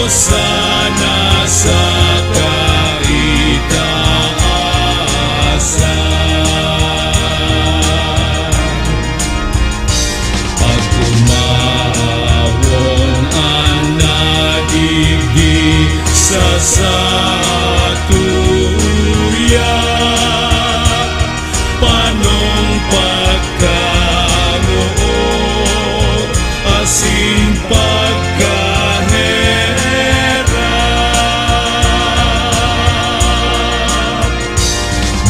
sana sa kaitaasan. Pag umahon ang nadigisa sa tuya, panong pagkamuot asin pagkaherap.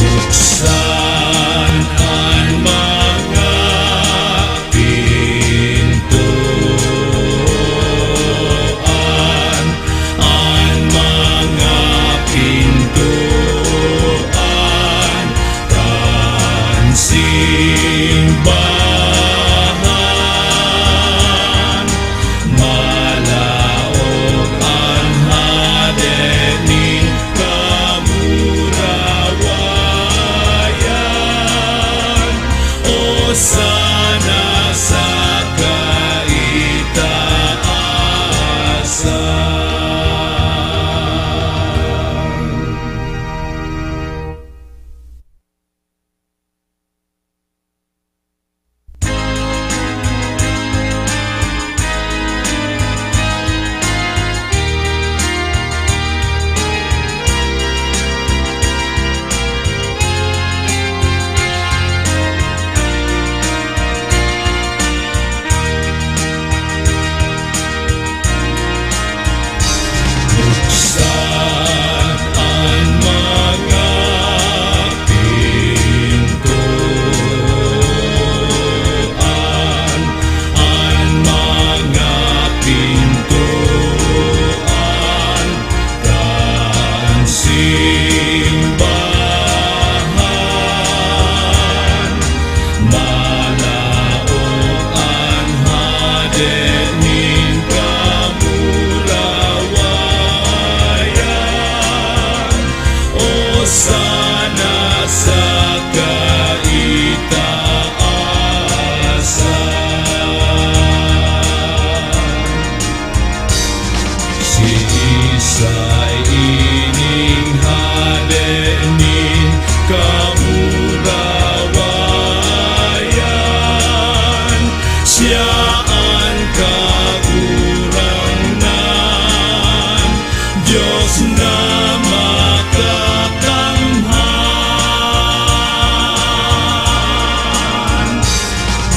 Buksan ang mga pintuan, ang mga pintuan, kan simbahan. Malaog ang hadenin kamurawayan, o sana sa kaitaasan. Buksan ang mga pintuan, ang mga pintuan, kan simbahan. Malaog ang hadenin kamurawayan, o sana sa kaitaasan. Si Isay ining hadenin kamurawayan, siya ang kagurangnan, Diyos na makakamhan.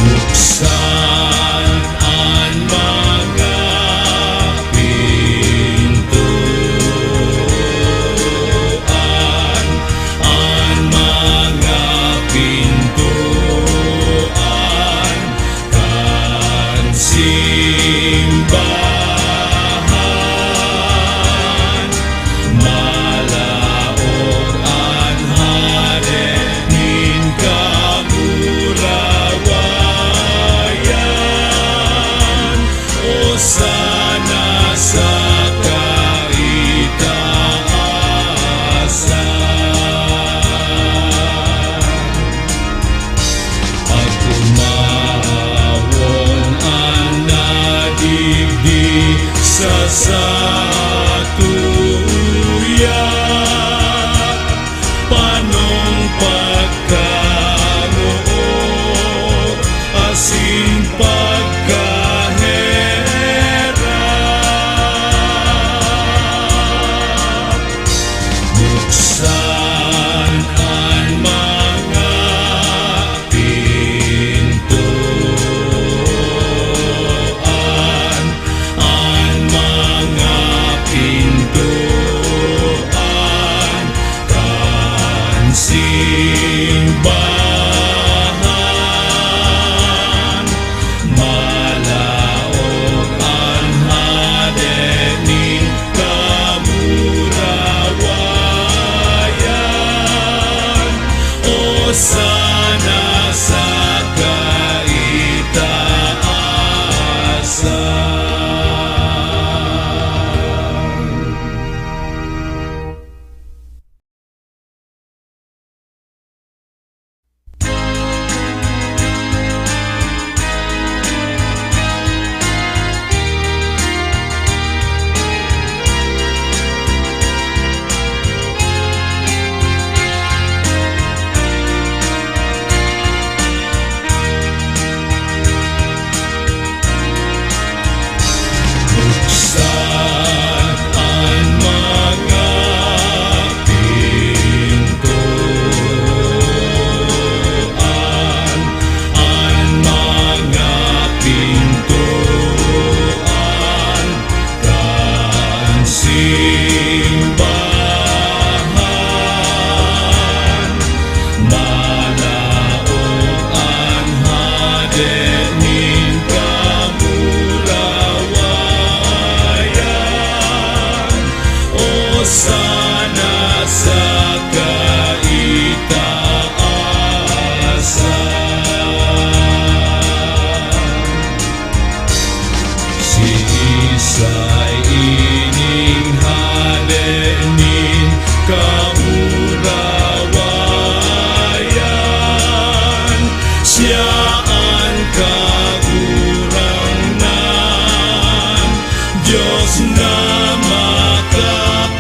Buksan ang mga pintuan, ang mga pintuan, kan simbahan. simbahan. Malaoan hadenin kamulawayan. O sana sa si Isa'y ining halenin kamurawayan. Siya ang kagurangnan, Diyos na makakamhan.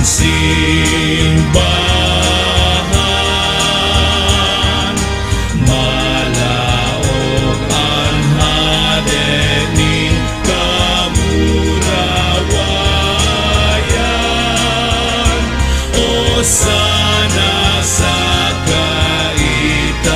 simbahan, malaog ang hadenin kamurawayan, o sana sa kaitaasan.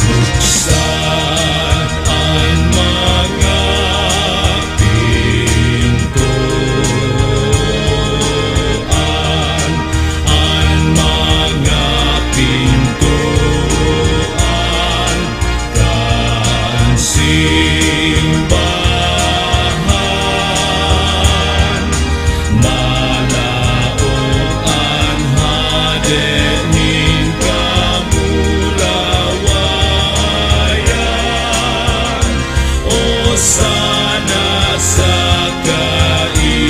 Buksan ang mga pintuan, ang mga pintuan kan simbahan, malaog ang hadenin kamurawayan, o sana sa kaitaasan.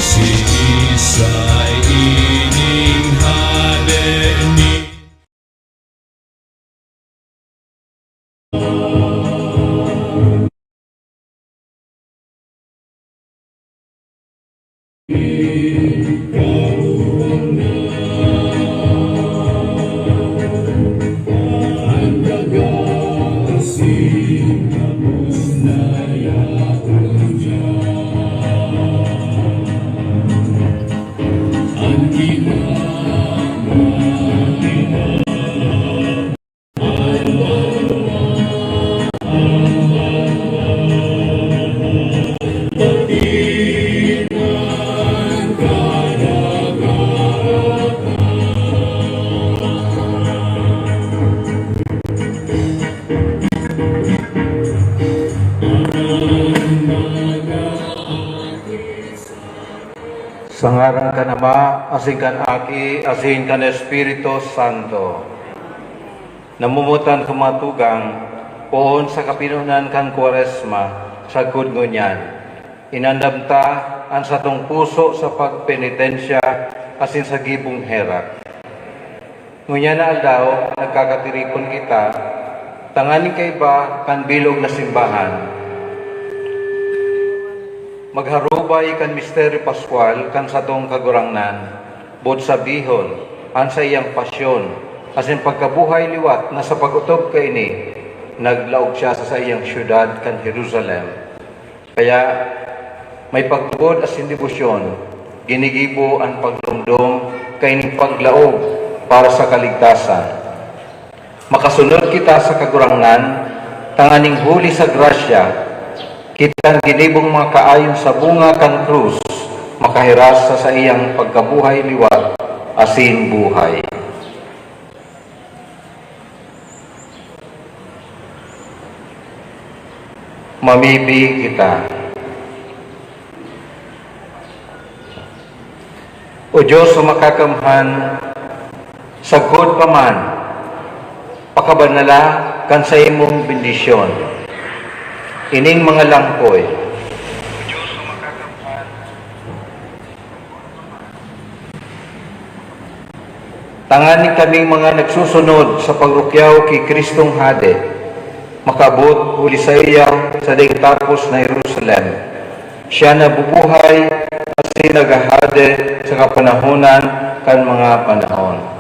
Si Isay ining hadenin. Sa ngaran ka Ama, asin kan Aki, asin kan Espiritu Santo. Namumutan kumatugang, poon sa kapinunan kan Kwaresma, sa ngunyan. Inandamta ang satong puso sa pagpenitensya, asin sa gibong herak. Ngunyan na aldaw, nagkakatiripon kita, tanganin kay ba kan bilog na simbahan. Magharubay kan misteryo Pascual kan satong kagurangnan, bot sabihon, an sa iyang pasyon, asin pagkabuhay liwat na sa pagutob kaini, naglaog siya sa iyang syudad kan Jerusalem. Kaya may pagtugod asin debosyon, ginigibo ang pagdumdum kaining paglaog para sa kaligtasan. Makasunod kita sa kagurangnan, tanganing huli sa grasya, kitang ginibong mga kaayon sa bunga kan krus, makahiras sa iyang pagkabuhay liwat, asin buhay. Mamibi kita. O Diyos makakamhan, sagod pa man, pakabanala kan sa imong bendisyon. Ining mga langkoy, tanganin kaming mga nagsusunod sa pagrukyaw kay Kristong Hade, makabot huli sa iya sa tapos na Jerusalem. Siya na bubuhay at sinagahade sa kapanahonan kan mga panahon.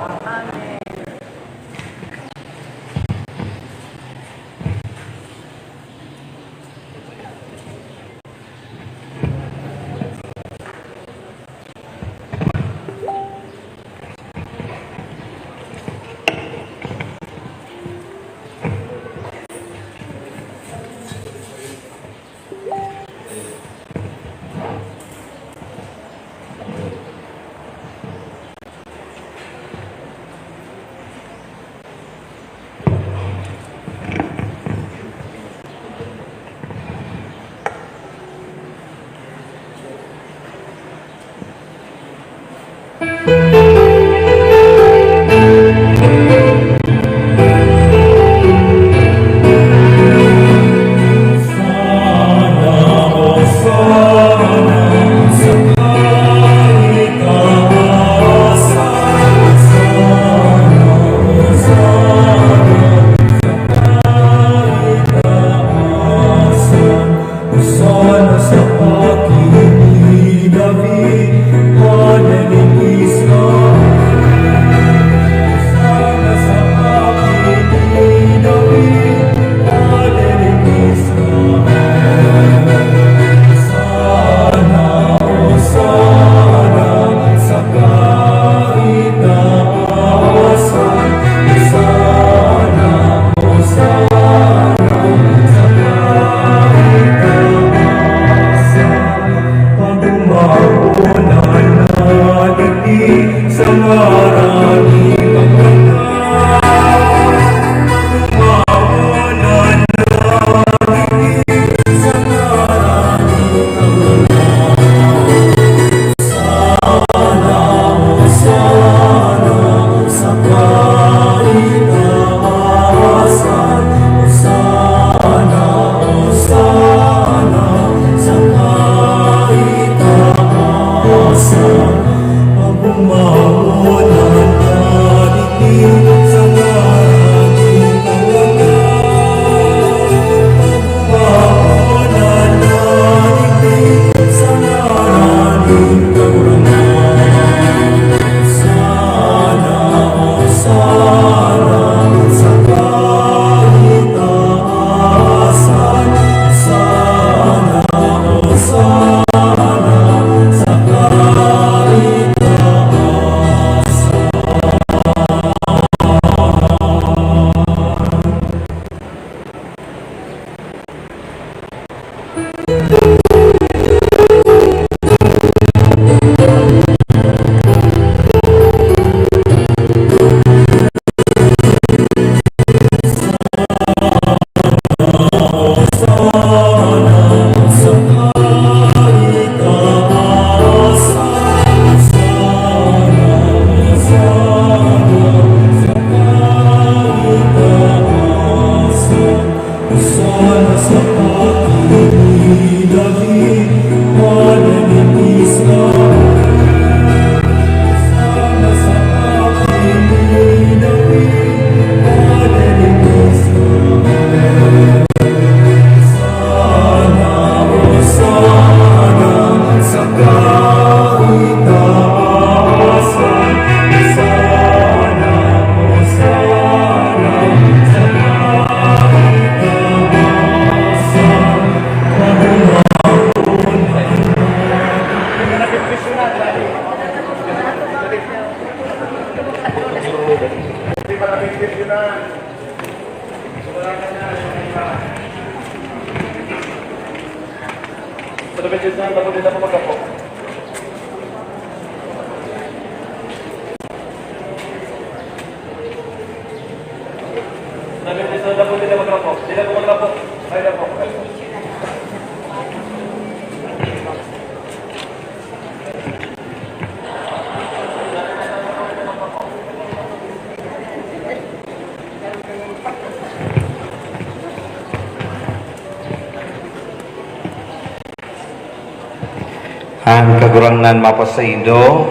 Ang kagurangnan mapasaindo,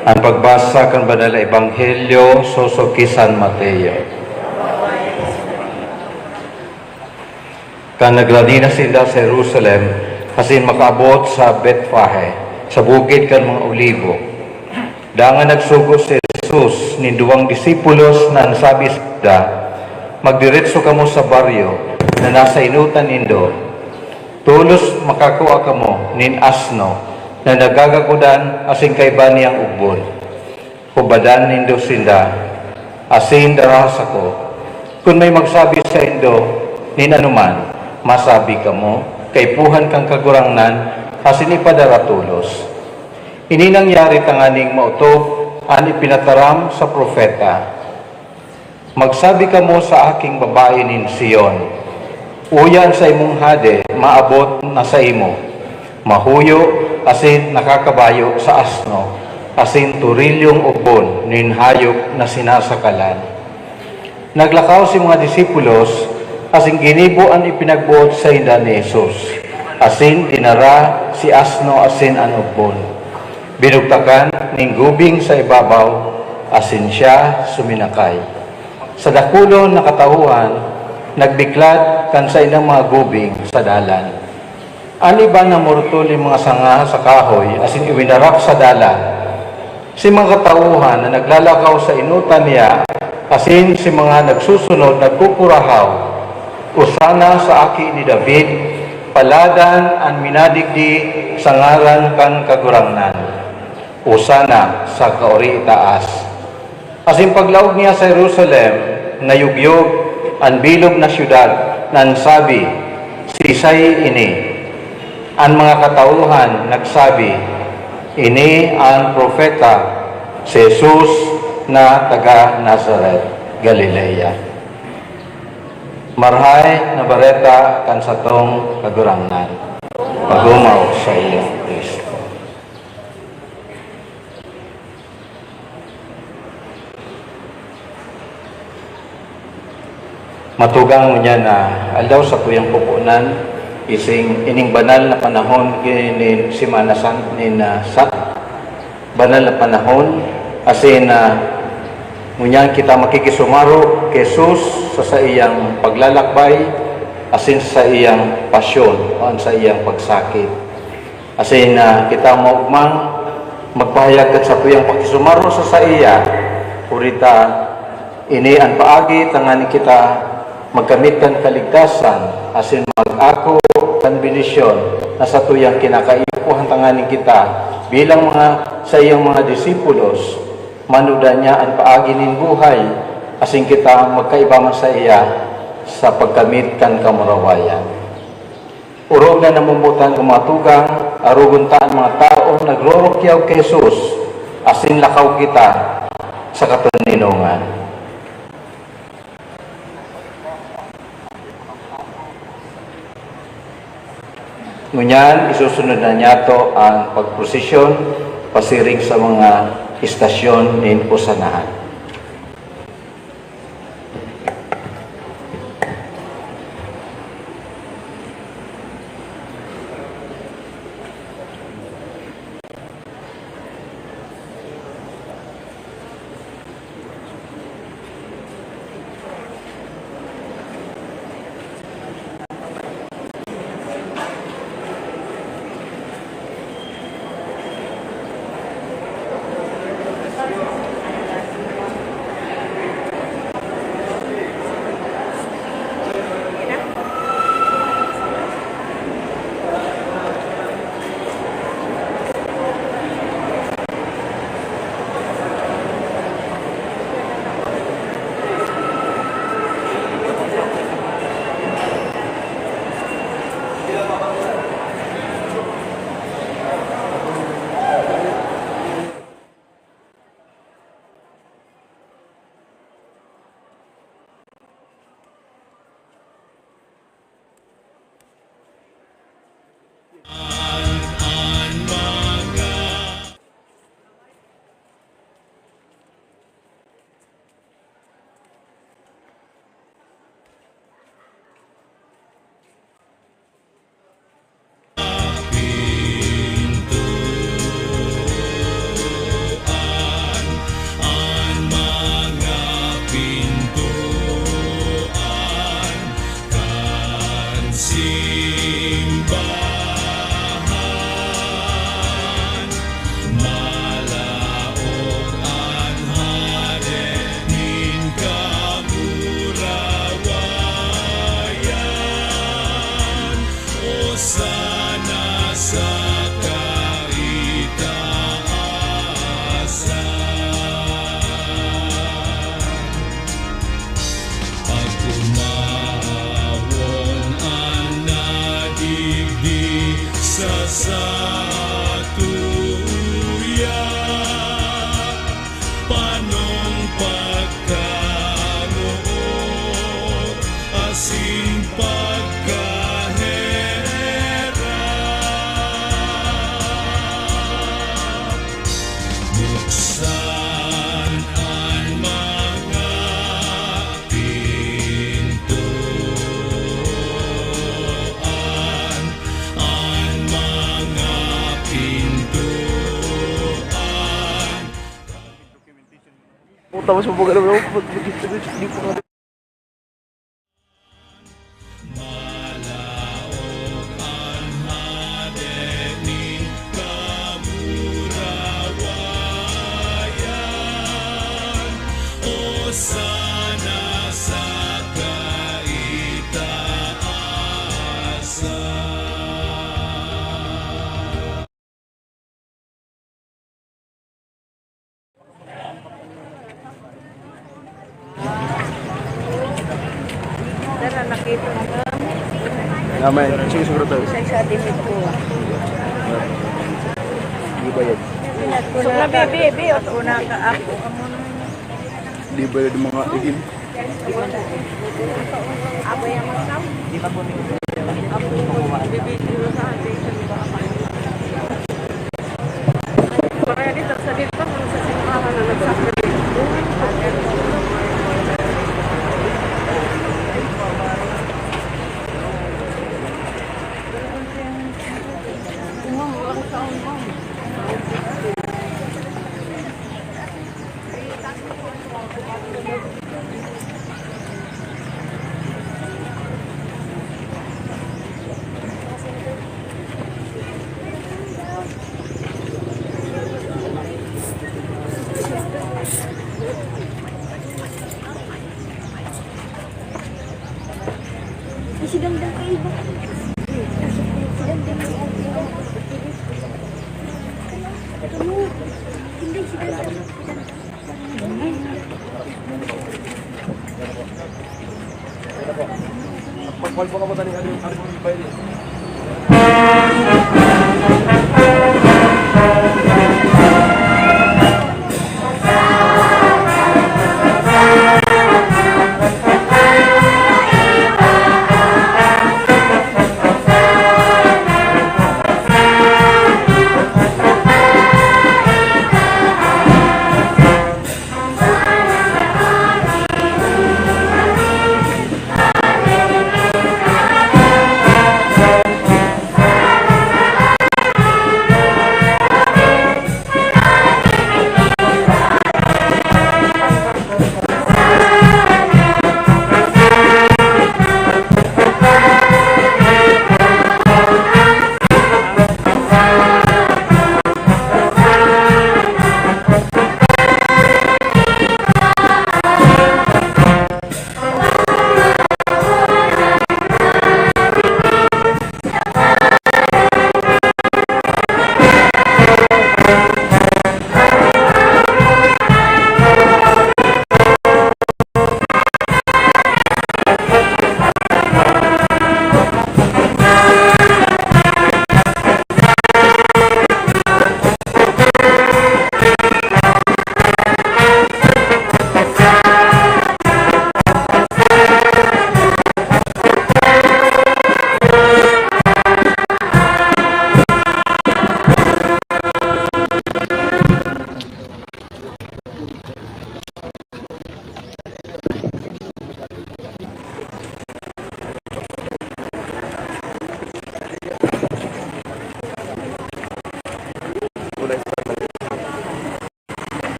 ang pagbasa kan banal na Ebanghelyo susuki San Mateo. Kan naglani na sila sa Jerusalem, asin makaabot sa Bethphage, sa bukid kan mga olibo. Dangan nagsugo si Jesus ni duwang disipulos na nasabi sila, magdiretso kamo sa baryo na nasa inutan nindo. Tulos makakuha kamo nin asno na nagagakudan asin kay bani ang ugbon. Hubadan nindo sila, asin darahas ako. Kung may magsabi sa indo, nin anuman, masabi kamo, kay puhan kang kagurangnan, asin ipadara tulos. Ini nangyari tanganing mautob, ani pinataram sa propeta. Magsabi kamo sa aking babae nin Sion, uyan sa imong hade, maabot na sa imo. Mahuyo, asin nakakabayo sa asno, asin turilyong ubon, nin hayop na sinasakalan. Naglakaw si mga disipulos, asin ginibo ang ipinagbuot sa inda ni Jesus. Asin dinara si asno, asin ang ubon. Binugtakan ning gubing sa ibabaw, asin siya suminakay. Sa dakulon na katauhan, nagbiklad kan sa inang mga gubing sa dalan. Ani ba na mortuli mga sanga sa kahoy asin iwinarap sa dalan? Si mga katauhan na naglalakaw sa inutan niya asin si mga nagsusunod nagkukurahaw. Usana sa aki ni David, paladan ang minadigdi sa ngaran kan kagurangnan. Usana sa kaori itaas. Asin paglaog niya sa Jerusalem, nayugyog ang bilog na syudad nan sabi, sisay ini. Ang mga katauhan nagsabi, ini ang propeta, si Jesus na taga Nazareth, Galilea. Marhay na bareta kan satong kagurangnan. Pagumaw sa iyo, Kristo. Matugang mo niya na aldaw sa tuyang pupunan ising ining banal na panahon kinin Semana Santa nin sa banal na panahon asin ngunyan kita makikisumaro kay Jesus sa iyang paglalakbay asin sa iyang pasyon o sa iyang pagsakit. Asin kita maugmang magpahayag kat sa tuyang pagkisumaro sa iya purita ini ang paagi tanganin kita magkamit kan kaligtasan, asin mag-ako kan benisyon na sa tuyang kinakaipuhan tanganin kita bilang mga sa iyang mga disipulos, manuda niya ang paagi nin buhay, asin kita magkaibaman sa iya sa pagkamit kan kamurawayan. Urog na namumutan ng mga tugang, aruguntaan mga tao nagrorokyaw kay Jesus, asin lakaw kita sa katuninungan. Ngunyan, isusunod na niya to ang pagprosesyon pasiring sa mga istasyon nin pusanahan. sana sa kaitaasan. Pagkumawon ang nadigdi sa satuya, panong pagkamuot asin pagkaherap. Buksan ang mga pintuan, ang mga pintuan. Tapos mabugal mo, di po nga. Malaog ang hadenin kamurawayan, o sana sa kaitaasan. Tara, nakita mo ba? Naman, sige siguro tayo. Sa dimit ko. Di ba yan? So, na baby, at una ka ako. Di ba yan mga itim? Abo yung mga tao? Di ba po nito? Abo yung bibigyo sa atin. Kaya dito sa dito, kung sa sinamahan na nagsasakit. Sidang kayo ba? Sidang kayo. Kamu, hindi sidang. Pagpal po ka ba tanig ano yung ibay din?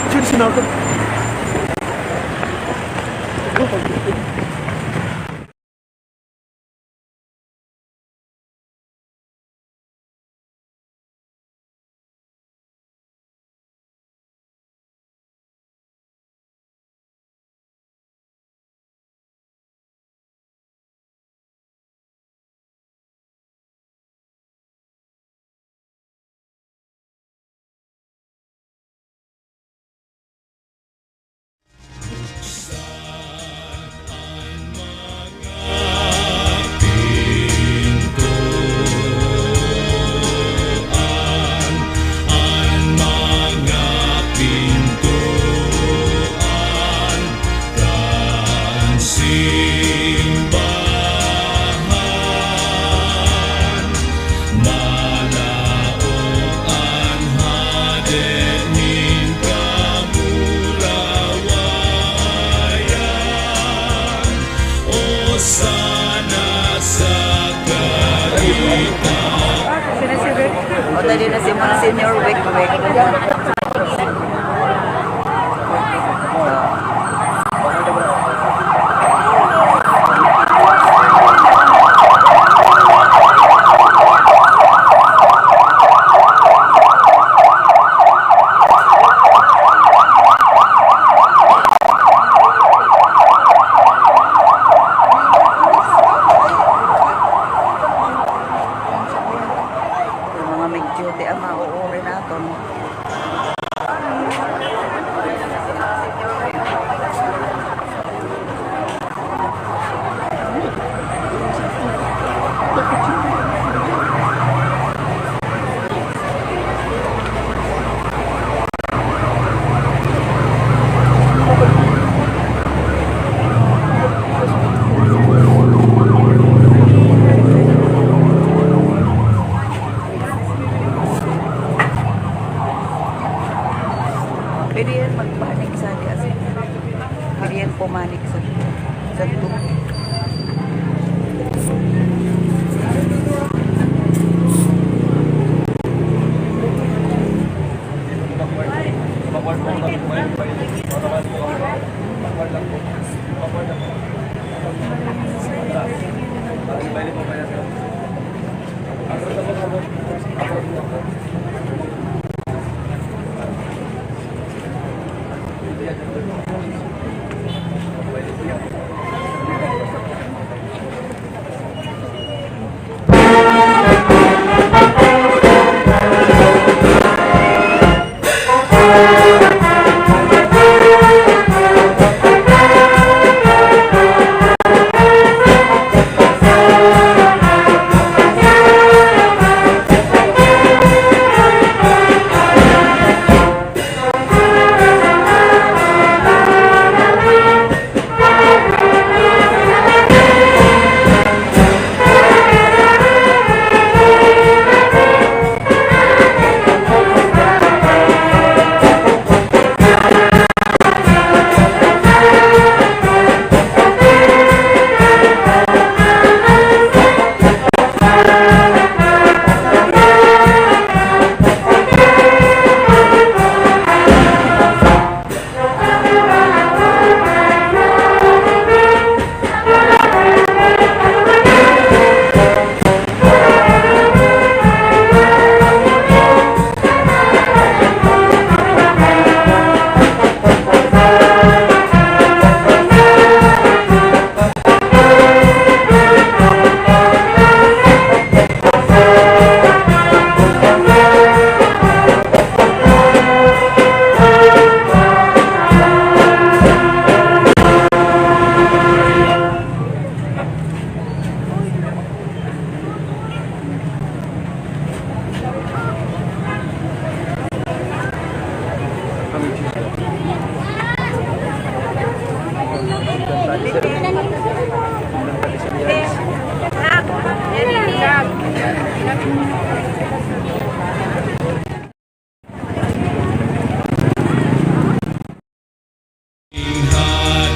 Sino sinakot? O, tadi na si mga senior week. Mga medyo ang mauuri natin. Pwede yan magpanik sa kasi. Pwede yan pumanik sa tubig.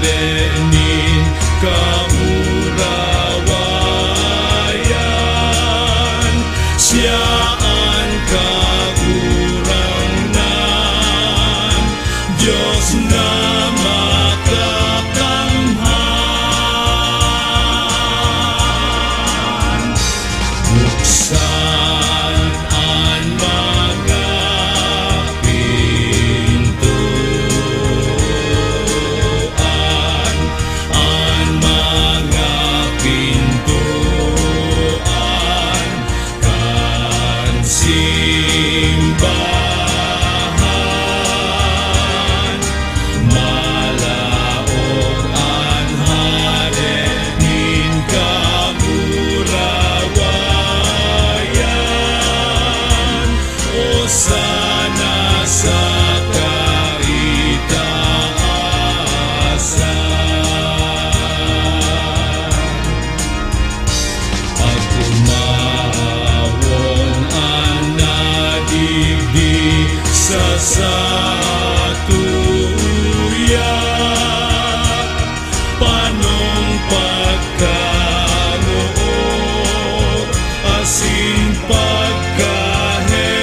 Hadenin kamurawayan, siya ang kagurangan, Diyos na makakamhan. Buksan ang mga pintuan, ang mga pintuan, kan simbahan. Malaog ang hadenin kamurawayan, o sana sa kaitaasan. Pagkumawon ang nadigdi sa satuya, panong pagkamoo asin pagkahe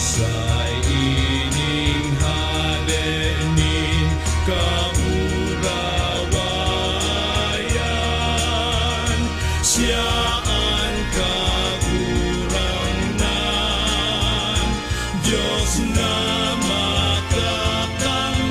sa ining halenin kaburawayan, siya ang kagurangnan, Diyos na makakamhan.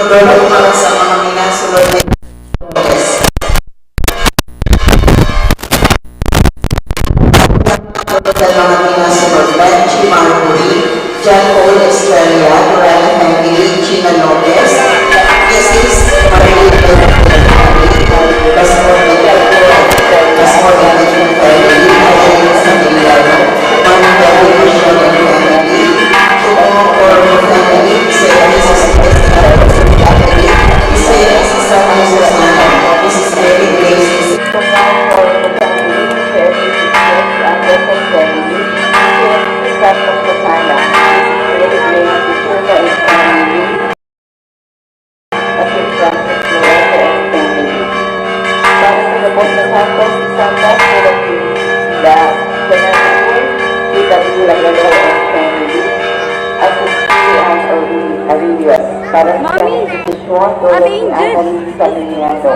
Lolo para sa mga minasunod na yes. Sa mga minasunod na Chimaruri, John Paul Estrella, Durana Family, China Lopez, Mrs. Maria Pastor Miguel Pastor Management Family, Ayan sa Milano, Mami Family, Michelle and Family, Tumo or Family, Isaya Mrs. Family, Isaya Mrs. Sama Susana, Mrs. Mary Grace, Mrs. Tumo or Family, Family, Anderson Family, Mrs. Santos Susana, Mrs. Mary Grace, Mrs. and Family, Mrs. Francis Floreta and Family. Para sa Labos ng Santos, Santa, the Senador, C.W. Lagalo and Family, at and Arillas. Para sa institusyon, tulad ni Annalise Saliniano.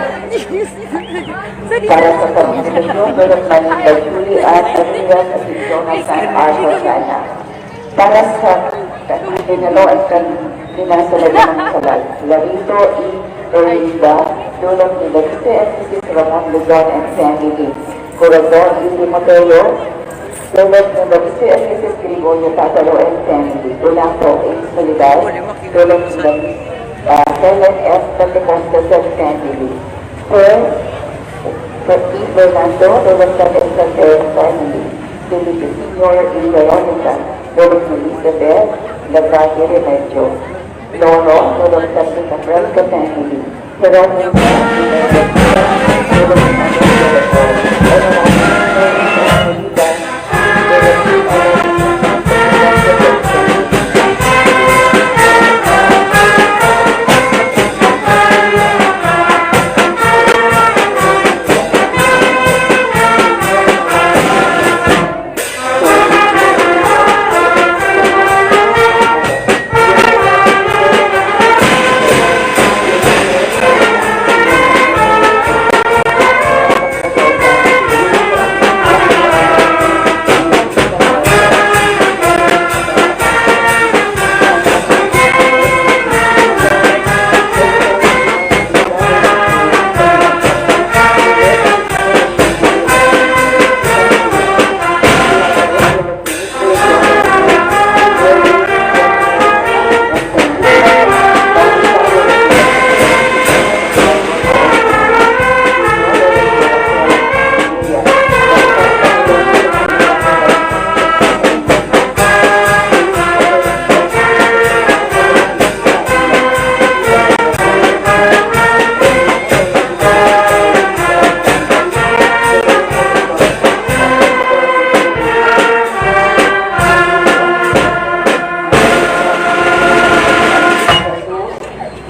Para sa institusyon, tulad Maninda Julie at Arillas at Jonah San Arthur Sana. Para sa Dinalo at Pinasalala ng Salal, Larito E. Erlinda, tulad ni Lagite at Mrs. Ramon Luzon and Family. Corazon E. Timoteo, tulad ni Lagite at Mrs. Gregorio Tatalo and Family. Ulanco A. Solidar, tulad ni Helen F. Pentecostes and Family. Sir E. Fernando, tulad ni Escalder and Family. Felipe Senior E. Veronica, tulad ni Elizabeth, Lagrati Remedio. Loro, tulad ni Cabralca Family. Jeronimo, tulad ni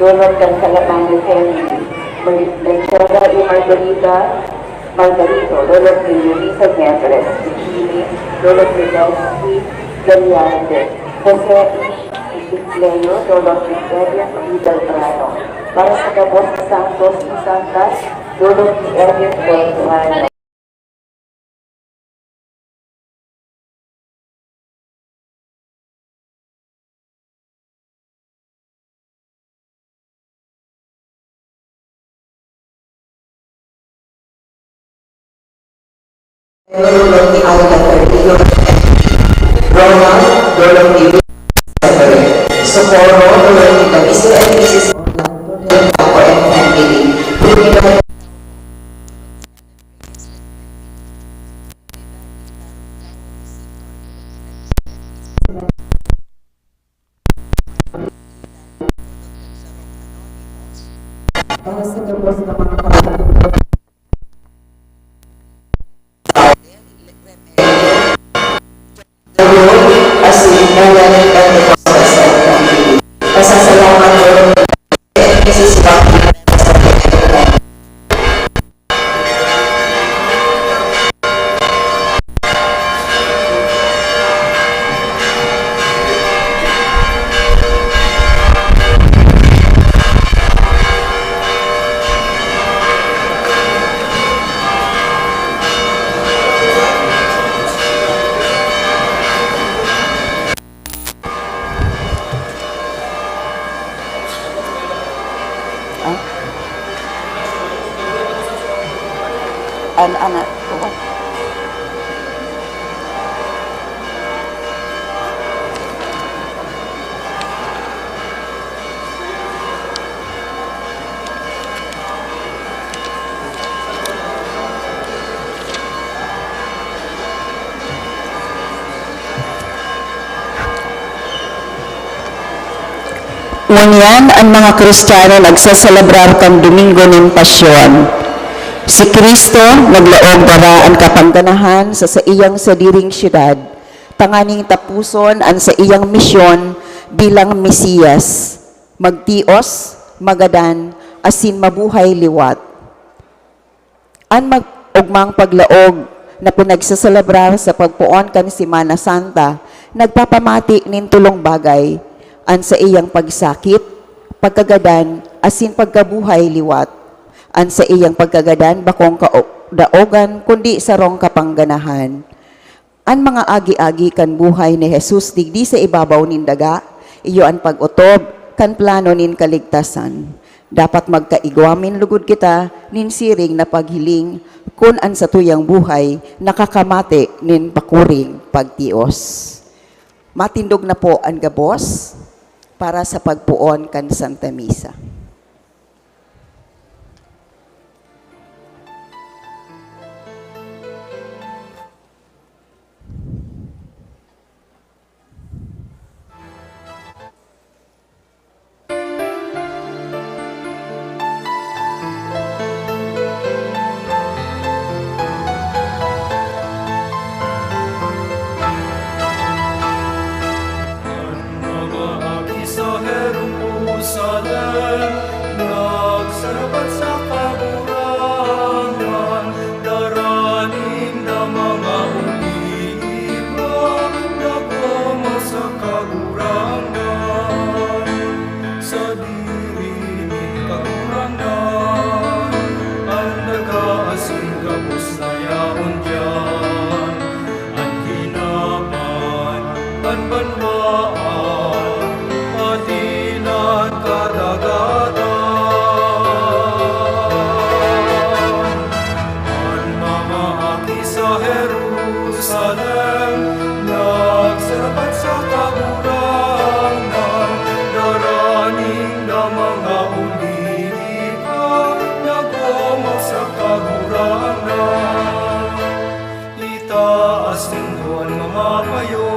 Donald Cansalamani Family, Melchora y Margarito, Donald ni Luisa Nieves, Chile, Donald ni Nelsie Galiante, Jose Igleo, Donald ni Elias y Beltrano. Para sa Cabos Santos y Santas, Donald ni Elias Beltrano. Lulong ni Alda Carrillo, Ronald, Lulong ni Socorro, Lulong ni Mr. and Mrs. Orlando and Family. Para sa tapos na mga kapatid, pasasalamat ko Mrs. Bakit Ah? Anak ko. Ngunyan ang mga Kristiyano nagsaselebrar kan Domingo ng Pasyon. Si Kristo naglaog dara ang kapangganahan sa iyang sadiring syudad, tanganing tapuson ang sa iyang misyon bilang Mesiyas, magtios, magadan, asin mabuhay liwat. Ang ugmang paglaog na pinagsaselebrar sa pagpuon kan Semana Santa, nagpapamati nin tulong bagay, an sa iyang pagsakit, pagkagadan, asin pagkabuhay liwat, an sa iyang pagkagadan, bakong daogan, kundi sarong kapangganahan. An mga agi-agi kan buhay ni Jesus, digdi sa ibabaw nin daga, iyo ang pag-utob, kan plano nin kaligtasan. Dapat magkaigwamin lugod kita, nin siring na paghiling, kun an sa tuyang buhay, nakakamati nin pakuring pagtios. Matindog na po ang gabos, para sa pagpuon kan Santa Misa. Mga aki sa Jerusalem, nagsarapat sa kagurangan, daraning na mga oliba, nagmamo sa kagurangan. Sa dirining kagurangan, ang nag-aasin kapos na yaon dyan, ang hinaman, ang banwaan, adilan kadagatan. Ang mga aki sa Jerusalem, nagsarapat sa kagurangan, daraning na mga oliba, nagwamo sa kagurangan. Itaas ninyo ang mga payo,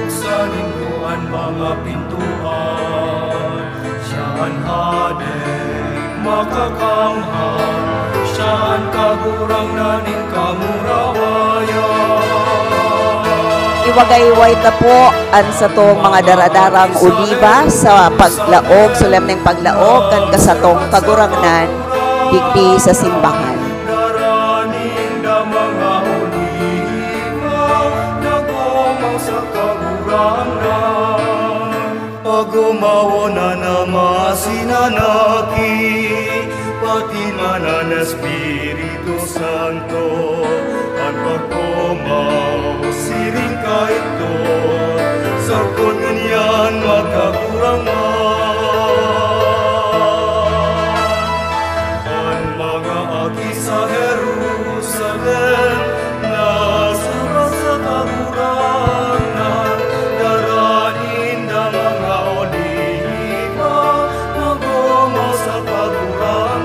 buksan ninyo ang mga pintuan. Siya ang hadeng makakamhan, siya ang kagurang naning kamurawayan. Iwagayway ta po an sa tong mga daradarang oliba sa paglaog, solemneng paglaog, kan kasatong kagurangnan, digdi sa simbahan. Daraning na mga oliba, nagwamaw sa kagurangan. Pagumawo na sinanaki, pati man ang Espiritu Santo, ang pagkumaw, siring ka ito, sa kunyan magkakurangan. Ang mga aki sa Jerusalem, nasarat sa kagurangan, daranin na mga oliba, nagwamaw sa kagurangan.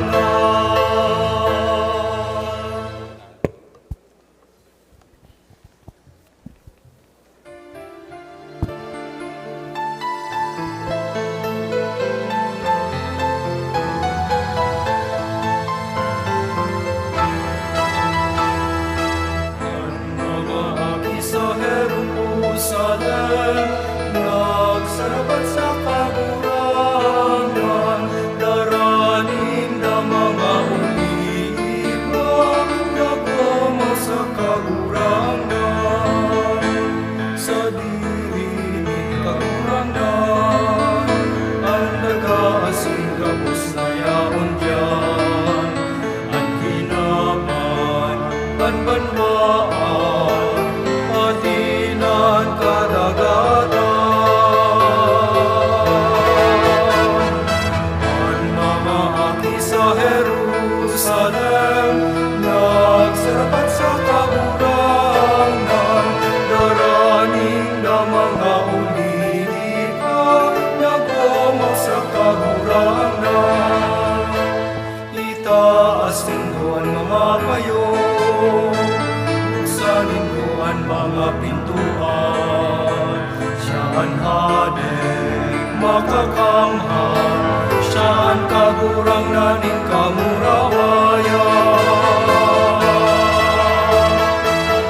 pintuan. Siya ang hadik makakamhan, siya ang kagurangnan ning kamurawayan.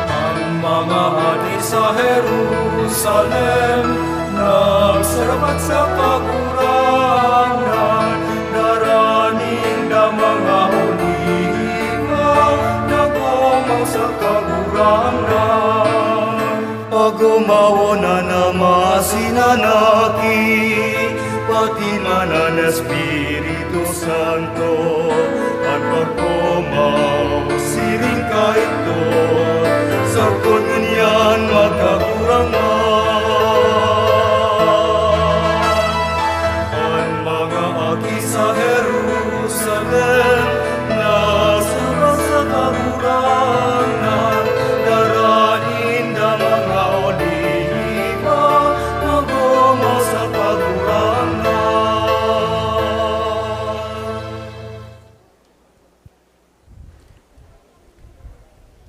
Ang mga hari sa Jerusalem nagsarapat sa kagurangan, daraning da mga oliva, nagumaw sa kagurangan. Pagumawo na namasinanaki, pati manan Espiritu Santo, at pagkumaw siring kaito, sa kununyan magkakurangan. Ang mga aki sa Jerusalem, nasarap sa kagurangan, darain na mga oliva, nagumaw sa kagurangan.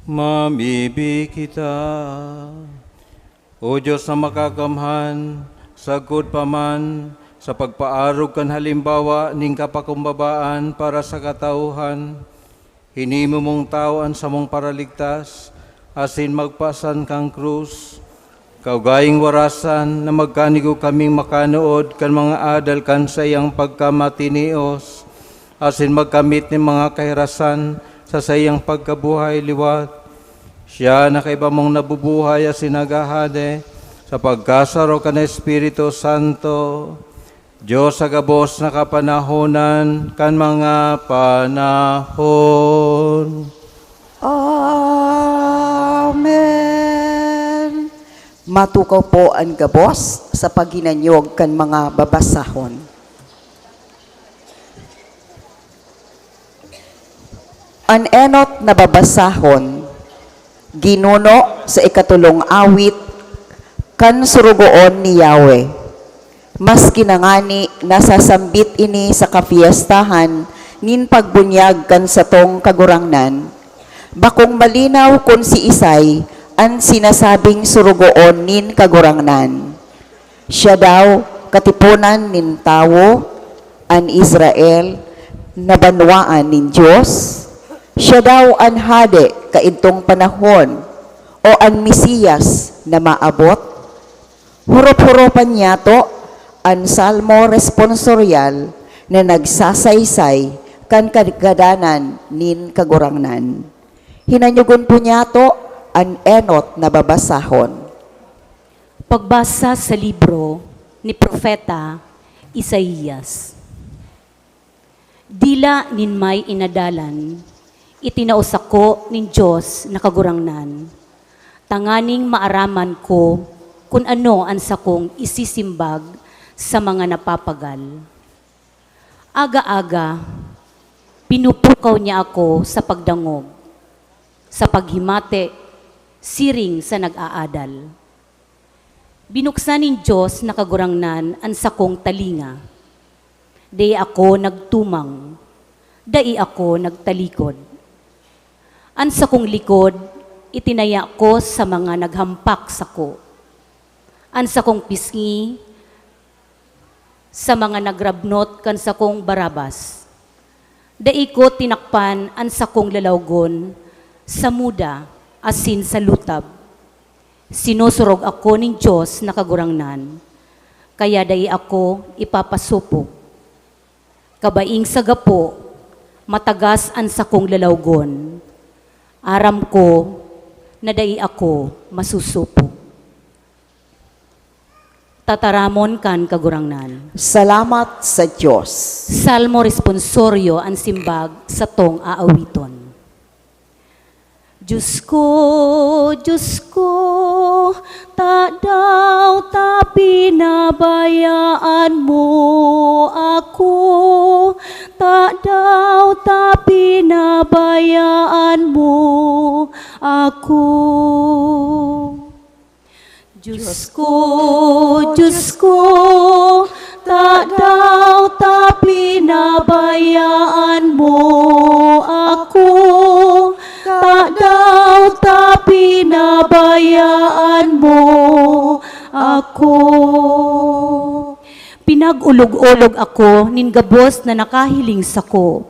Mamibi kita, O Diyos na makakamhan, sagod pa man, sa pagpaarog kan halimbawa ning kapakumbabaan para sa katauhan, hinimo mong tawan sa mong paraligtas, asin magpasan kang krus, kaugaying warasan na magkanigo kaming makanood kan mga adal kan sa iyang pagkamatinios, asin magkamit ni mga kahirasan sa sayang pagkabuhay liwat. Siya na kaiba mong nabubuhay at sinagahade sa pagkasaro ka na Espiritu Santo, Diyos sa gabos na kapanahonan kan mga panahon. Amen. Matukaw po ang gabos sa paghinanyog kan mga babasahon. An enot na babasahon, ginuno sa ikatulong awit, kan surugoon ni Yahweh. Mas kinangani nasasambit ini sa kafiestahan, nin pagbunyag kan sa tong kagurangnan. Bakong malinaw kung si Isay, ang sinasabing surugoon nin kagurangnan. Siya daw katipunan nin tawo, an Israel, na banwaan nin Diyos. Siya daw ang hade kaitong panahon o ang Mesiyas na maabot. Hurop-huropan niya to ang salmo responsorial na nagsasaysay kan kagadanan nin kagurangnan. Hinanyugon po niya to ang enot na babasahon. Pagbasa sa libro ni Propeta Isaías. Dila nin may inadalan, itinausak ko nin Diyos na kagurangnan. Tanganing maaraman ko kung ano ang sakong isisimbag sa mga napapagal. Aga-aga, pinupukaw niya ako sa pagdangog, sa paghimate, siring sa nag-aadal. Binuksan nin Diyos na kagurangnan ang sakong talinga. Dai ako nagtumang, dai ako nagtalikod. Ang sakong likod, itinaya ko sa mga naghampak sako. Ang sakong pisngi, sa mga nagrabnot kan sakong barabas. Dai ko tinakpan ang sakong lalawgon, sa muda, asin sa lutab. Sinusurog ako ng Diyos na kagurangnan, kaya dai ako ipapasupok. Kabaing sa gapo, matagas ang sakong lalawgon. Aram ko na dai ako masusupok. Tataramon kan kagurangnan. Salamat sa Diyos. Salmo responsoryo ang simbag sa tong aawiton. Diyos ko, ta daw ta pinabayaan mo ako. Ta daw ta pinabayaan mo ako. Diyos ko, ta daw ta pinabayaan mo ako. Ta daw ta pinabayaan Magulog-olog ako nin gabos na nakahiling sako.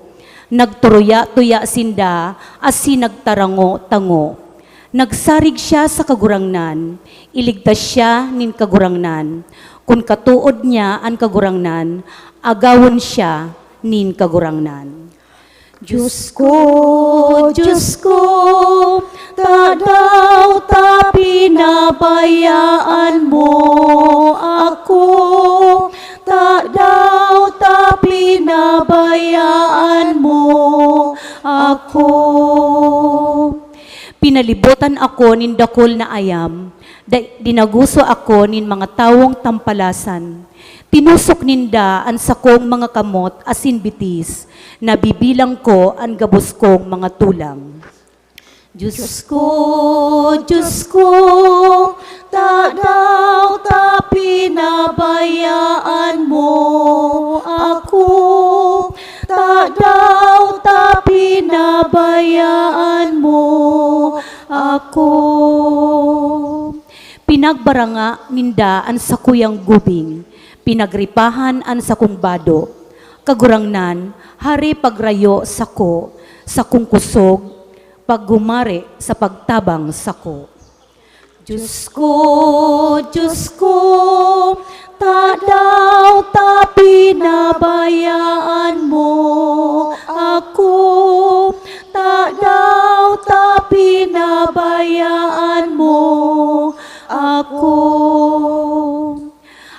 Nagturuya-tuya sinda asin nagtarango-tango. Nagsarig siya sa kagurangnan, iligtas siya nin kagurangnan. Kung katuod niya ang kagurangnan, agawon siya nin kagurangnan. Diyos ko, tadaw ta pinabayaan mo ako. Tadaw ta pinabayaan mo ako. Pinalibutan ako nin dakol na ayam, dinaguso ako nin mga tawong tampalasan. Tinusok ninda ang sakong mga kamot asin bitis, nabibilang ko ang gabos kong mga tulang. Diyos ko, tadaw ta pinabayaan mo ako. Tadaw ta pinabayaan mo ako. Pinagbaranga ninda ang sakuyang gubing, pinagripahan ang sakong bado, kagurangnan, hari pagrayo sako, sakong kusog, paggumari sa pagtabang sako. Diyos ko, tadaw ta pinabayaan mo ako. Tadaw ta pinabayaan mo ako.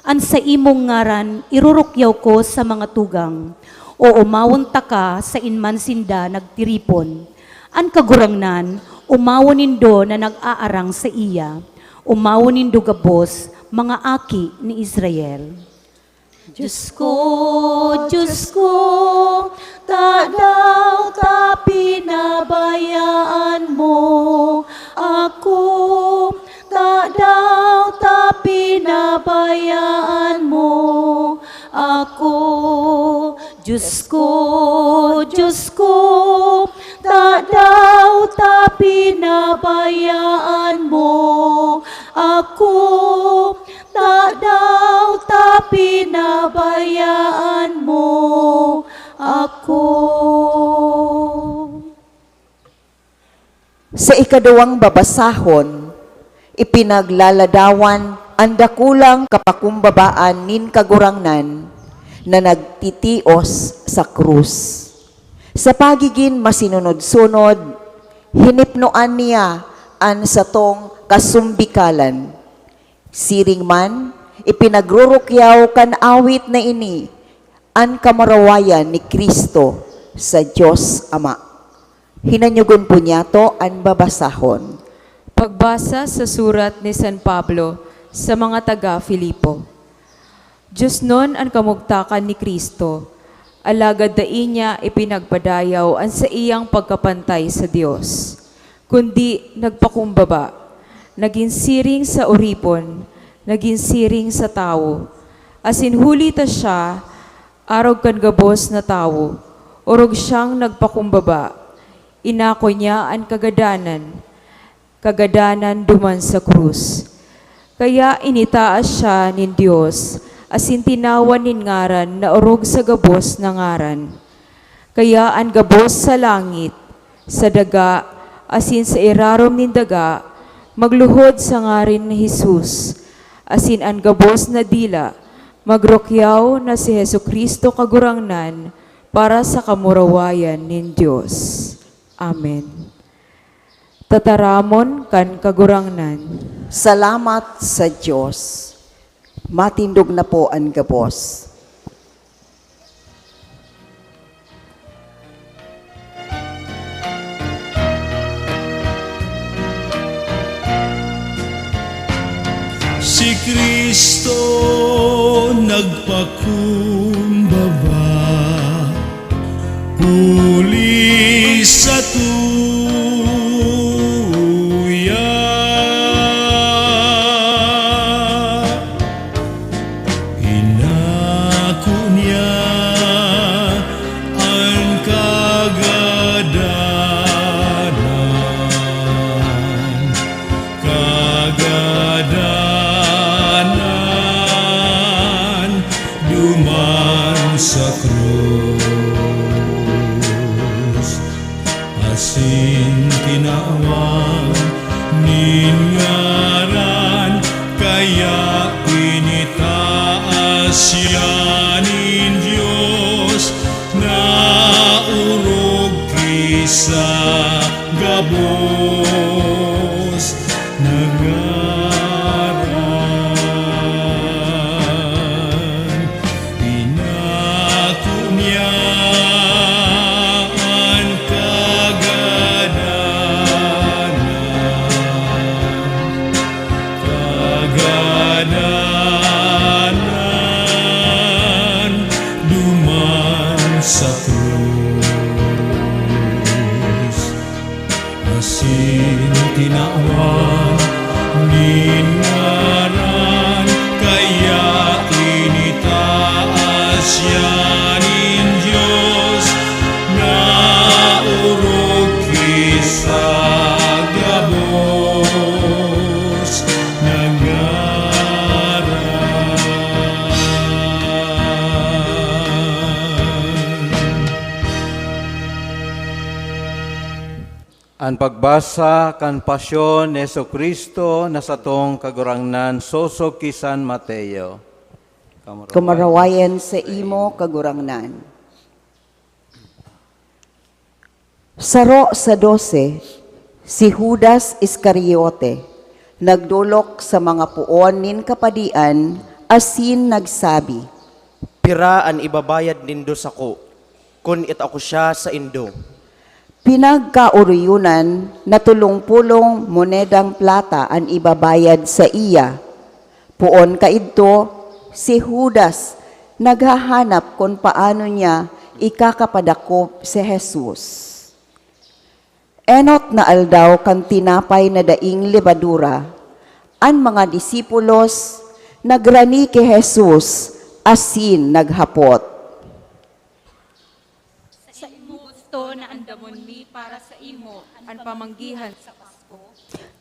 An sa imong ngaran, irurukyaw ko sa mga tugang, o umawon ta ka sa inman sinda nagtiripon. An kagurangnan, umawon nindo na nag-aarang sa iya, umawon nindo gabos, mga aki ni Israel. Diyos ko, tadaw ta pinabayaan mo ako. Tadaw ta pinabayaan mo ako. Diyos ko, tadaw ta pinabayaan mo ako. Tadaw ta pinabayaan mo ako. Sa ikadawang babasahon, ipinaglaladawan ang dakulang kapakumbabaan nin kagurangnan na nagtitios sa krus. Sa pagiging masinunod-sunod, hinipnoan niya ang satong kasumbikalan. Siring man, ipinagrurukyaw kan awit na ini, ang kamarawayan ni Kristo sa Diyos Ama. Hinanyugon po niya to ang babasahon. Pagbasa sa surat ni San Pablo sa mga taga-Filipo. Diyos nun ang kamugtakan ni Kristo, alagad dain niya ipinagpadayaw ang sa iyang pagkapantay sa Diyos, kundi nagpakumbaba, naging siring sa uripon, naging siring sa tao, asin huli ta siya, arog kan gabos na tao, orog siyang nagpakumbaba, inako niya ang kagadanan duman sa krus. Kaya initaas siya nin Diyos, asin tinawan nin ngaran na orog sa gabos na ngaran. Kaya ang gabos sa langit, sa daga, asin sa irarom nin daga, magluhod sa ngarin ni Jesus, asin ang gabos na dila, magrokyaw na si Jesucristo kagurangnan para sa kamurawayan nin Diyos. Amen. Tataramon kan kagurangnan. Salamat sa Diyos. Matindog na po ang gabos. Si Kristo nagpakumbaba, huli sa kagadanan, gabos nagaran pinakumyaan kagadanan duman sa krus asin tinawan ninaran kaya initaas yan in Diyos na urog sa gabos Ang pagbasa kan pasyon ni Jesucristo na satong kagurangnan sosok kisan Mateo. Kumarawayan sa imo kagurangnan. Saro sa 12, si Judas Iscariote, nagdulok sa mga puon nin kapadian, asin nagsabi, Pira an ibabayad nindo sako, kun it ako siya sa indo. pinagkauruyunan na tulong-pulong monedang plata ang ibabayad sa iya. Puon kaidto, si Judas naghahanap kung paano niya ikakapadakop si Jesus. Enot na aldaw kan tinapay na daing lebadura, ang mga disipulos nagrani kay Jesus asin naghapot. Sa imo gusto na andamon mi para sa imo ang pamanggihan sa Pasko.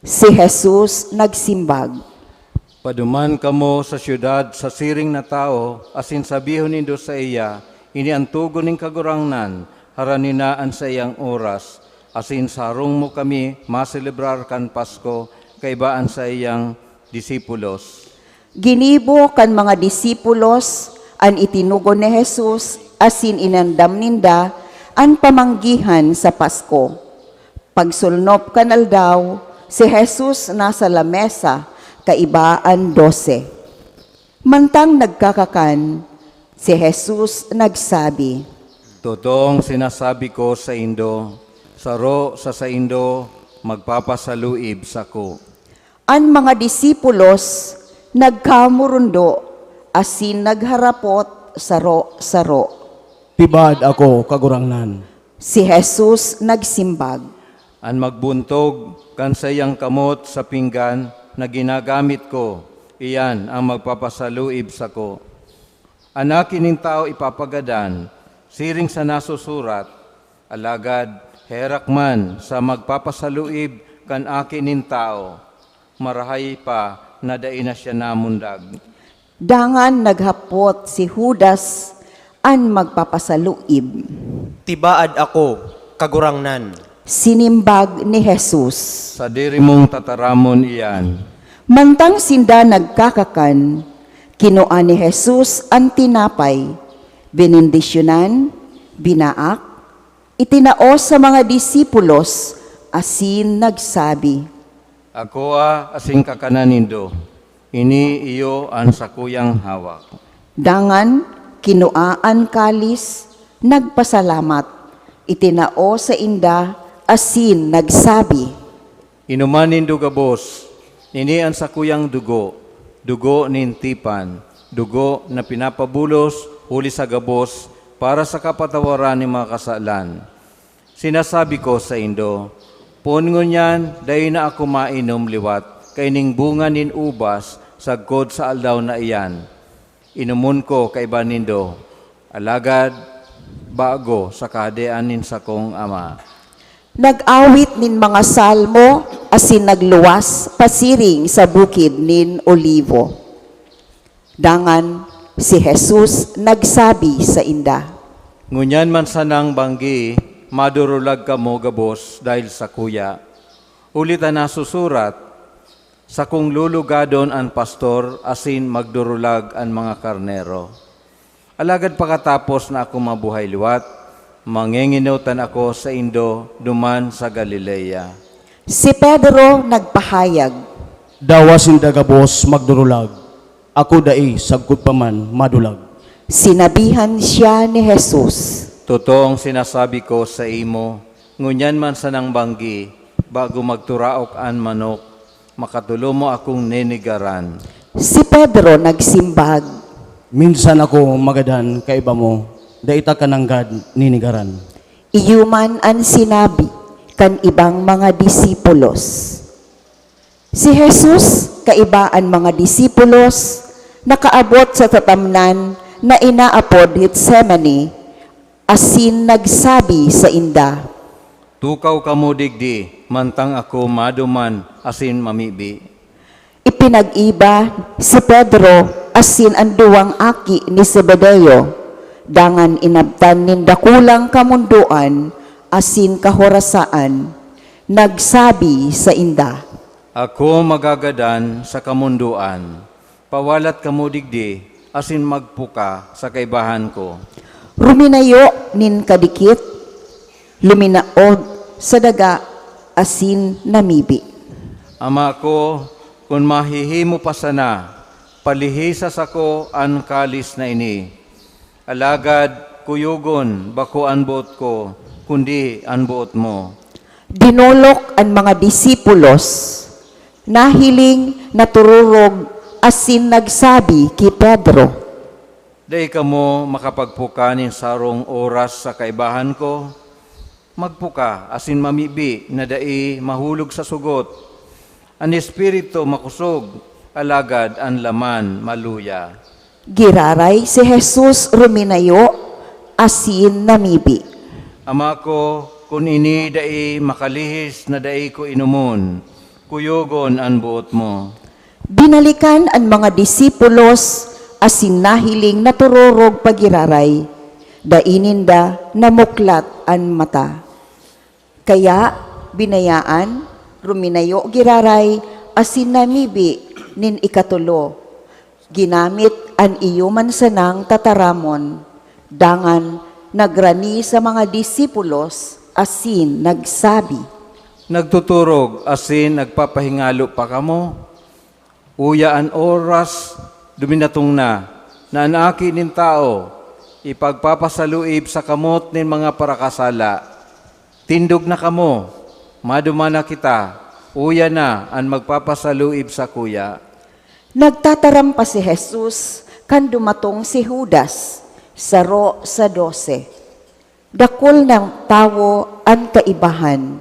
Si Jesus nagsimbag, Paduman kamo sa syudad sa siring na tao, asin sabihon nindo sa iya, ini ang tugon ning kagurangnan, haraninaan sa iyang oras, asin sarong mo kami maselebrar kan Pasko, kaibaan sa iyang disipulos. Ginibo kan mga disipulos an itinugon ni Jesus asin inandam ninda an pamanggihan sa Pasko. Pagsulnop kan aldaw, si Jesus nasa lamesa kaibaan 12. Mantang nagkakakan, si Jesus nagsabi, Totoong sinasabi ko sa indo, saro sa indo, magpapasaluib sako. An mga disipulos nagkamurundo asin nagharapot saro-saro. Tibad ako, kagurangnan. Si Jesus nagsimbag, An magbuntog kan sa iyang kamot sa pinggan na ginagamit ko, iyan ang magpapasaluib sako. Anakin ning tao ipapagadan, siring sa nasusurat, alagad herak man sa magpapasaluib kan akin ning tao, marahay pa na dain na siya namundag. dangan naghapot si Judas an magpapasaluib. Tibaad ako, kagurangnan. Sinimbag ni Jesus. Sa diri mong tataramon iyan, Mantang sinda nagkakakan, kinuha ni Jesus ang tinapay, benindisyonan, binaak, itinao sa mga disipulos, asin nagsabi, Ako asing kakananindo, ini iyo ang sakuyang hawak. dangan kinuha ang kalis, nagpasalamat, itinao sa inda, asin nagsabi, Inuman nindo gabos, ini ang sakuyang dugo, dugo nintipan, dugo na pinapabulos huli sa gabos para sa kapatawaran ng mga kasalan. Sinasabi ko sa indo, pungon yan, dahi na ako mainom liwat, kaining bunga nin ubas, sagkod sa aldaw na iyan. Inumon ko kaiba nindo, alagad bago sa kadean nin sakong ama. Nag-awit nin mga salmo, asin nagluwas, pasiring sa bukid nin Olivo. Dangan, si Jesus nagsabi sa inda, Ngunyan man sanang banggi, madurulag ka mo gabos dahil sa kuya. Ulitan na susurat, sa kung lulugadon ang pastor, asin magdurulag ang mga karnero. Alagad pagkatapos na ako mabuhay liwat, Manginginutan ako sa Indo, duman sa Galilea. Si Pedro nagpahayag, Dawasin dagabos magdurulag. Ako dai sagkot pa man madulag. sinabihan siya ni Jesus, Totoong sinasabi ko sa imo, ngunyan man sa nang banggi, bago magturaok an manok, makatulo mo akong ninigaran. Si Pedro nagsimbag, Minsan ako magadan kay iba mo. Daita ka ng gad ninigaran. iyuman ang sinabi kan ibang mga disipulos. Si Jesus, kaibaan mga disipulos, nakaabot sa tatamnan na inaapod Getsemani, asin nagsabi sa inda, Tukaw kamo digdi, mantang ako maduman, asin mamibi. ipinag-iba si Pedro asin ang duwang aki ni Zebedeo, dangan inabtan nin dakulang kamunduan asin kahorasaan, nagsabi sa inda, Ako magagadan sa kamunduan, pawalat kamo digdi, asin magpuka sa kaibahan ko. ruminayo nin kadikit, luminaog sa daga asin namibi. Ama ko, kung mahihimo pa sana, palihisas ako an kalis na ini. Alagad, kuyugon, bako an buot ko, kundi an buot mo. Dinulok ang mga disipulos, nahiling natururog asin nagsabi kay Pedro, Day kamo makapagpukanin sarong oras sa kaibahan ko, magpuka asin mamibi na dai mahulog sa sugot. An espiritu makusog, alagad an laman maluya. Giraray si Jesus ruminayo asin namibi. Ama ko, kung ini dai makalihis na dai ko inumon, kuyugon an buot mo. Binalikan ang mga disipulos asin nahiling natururog pagiraray, daininda namuklat ang mata. Kaya binayaan, ruminayo giraray, asin namibi nin ikatulo. Ginamit ang iyuman sanang tataramon, dangan nagrani sa mga disipulos, asin nagsabi, Nagtuturog asin nagpapahingalo pa kamo. Uya an oras, duminatong na ang aki nin tao, ipagpapasaluib sa kamot nin mga parakasala. Tindog na kamo, madumana kita, uya na ang magpapasaluib sa kuya. Nagtataram pa si Jesus kan dumatong si Judas, saro sa 12. Dakol ng tawo ang kaibahan,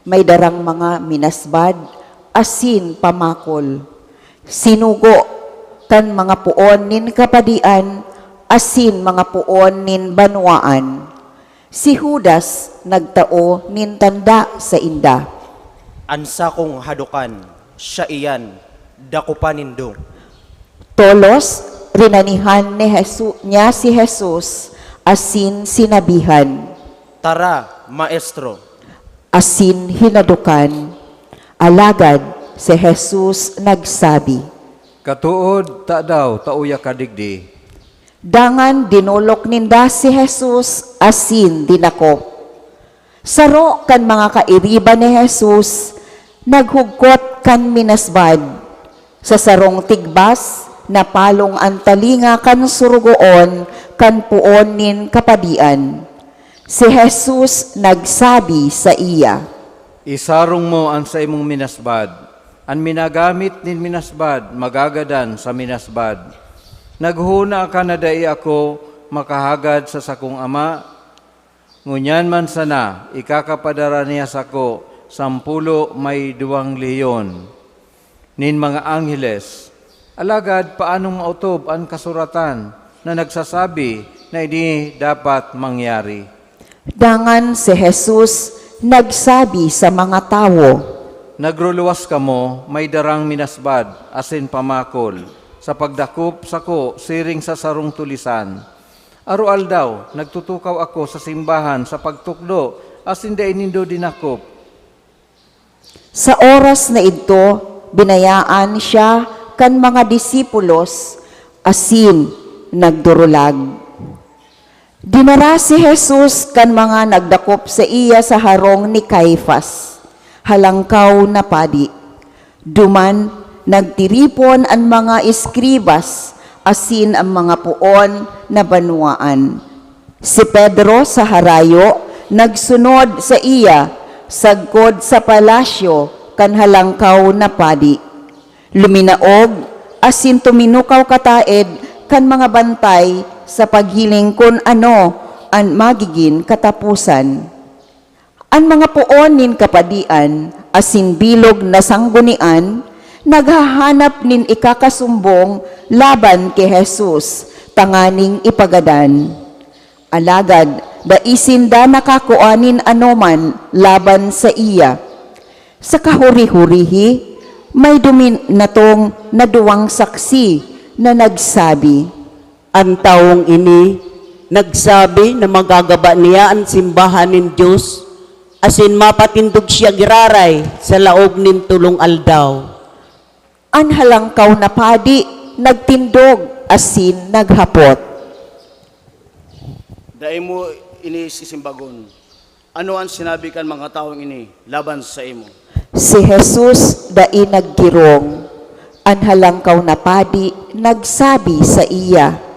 may darang mga minasbad, asin pamakol. Sinugo kan mga puon nin kapadian, asin mga puon nin banwaan. Si Judas nagtao nin tanda sa inda. Ansa kong hadukan, siya iyan, dakupanindo. Tolos, rinanihan niya si Jesus, asin sinabihan, Tara, maestro. asin hinadukan. Alagad si Jesus nagsabi, Katuod ta daw, tauya kadigdi. dangan dinulok ninda si Jesus, asin dinakop. Saro kan mga kairiba ni Jesus, naghugkot kan minasbad. Sa sarong tigbas, napalong ang talinga kan surugoon, kan puon nin kapadian. Si Jesus nagsabi sa iya, Isarong mo ang sa imong minasbad. Ang minagamit nin minasbad, magagadan sa minasbad. Naghuna ka na dai ako makahagad sa sakong ama. Ngunyan man sana, ikakapadara niya sako 10 may 2 leyon. Nin mga angheles, alagad paanong mautob ang kasuratan na nagsasabi na hindi dapat mangyari. dangan si Jesus nagsabi sa mga tawo, Nagruluwas kamo, may darang minasbad, asin pamakol, sa pagdakop sako, siring sa sarong tulisan. Arual daw, nagtutukaw ako sa simbahan sa pagtukdo, asin da inindo dinakop. Sa oras na ito, binayaan siya kan mga disipulos, asin nagdurulag. Dinara si Jesus kan mga nagdakop sa iya sa harong ni Caifas, halangkaw na padi. Duman, nagtiripon ang mga eskribas, asin ang mga puon na banwaan. Si Pedro sa harayo, nagsunod sa iya, sagkod sa palasyo, kan halangkaw na padi. Luminaog, asin tuminukaw kataed, kan mga bantay, sa paghiling kun ano ang magiging katapusan. Ang mga puon nin kapadian, asin bilog na sanggunian, naghahanap nin ikakasumbong laban kay Jesus, tanganing ipagadan. Alagad, daisin da nakakuanin anoman laban sa iya. Sa kahuri-hurihi, may duminatong na duwang saksi na nagsabi, ang taong ini nagsabi na magagaba niya ang simbahan ng Diyos, asin mapatindog siya giraray sa laog nin tulong aldaw. Ang halangkaw na padi, nagtindog, asin naghapot. Dai mo ini sisimbagon. Ano ang sinabi kan mga taong ini laban sa imo? Si Jesus dai naggirong, ang halangkaw na padi, nagsabi sa iya,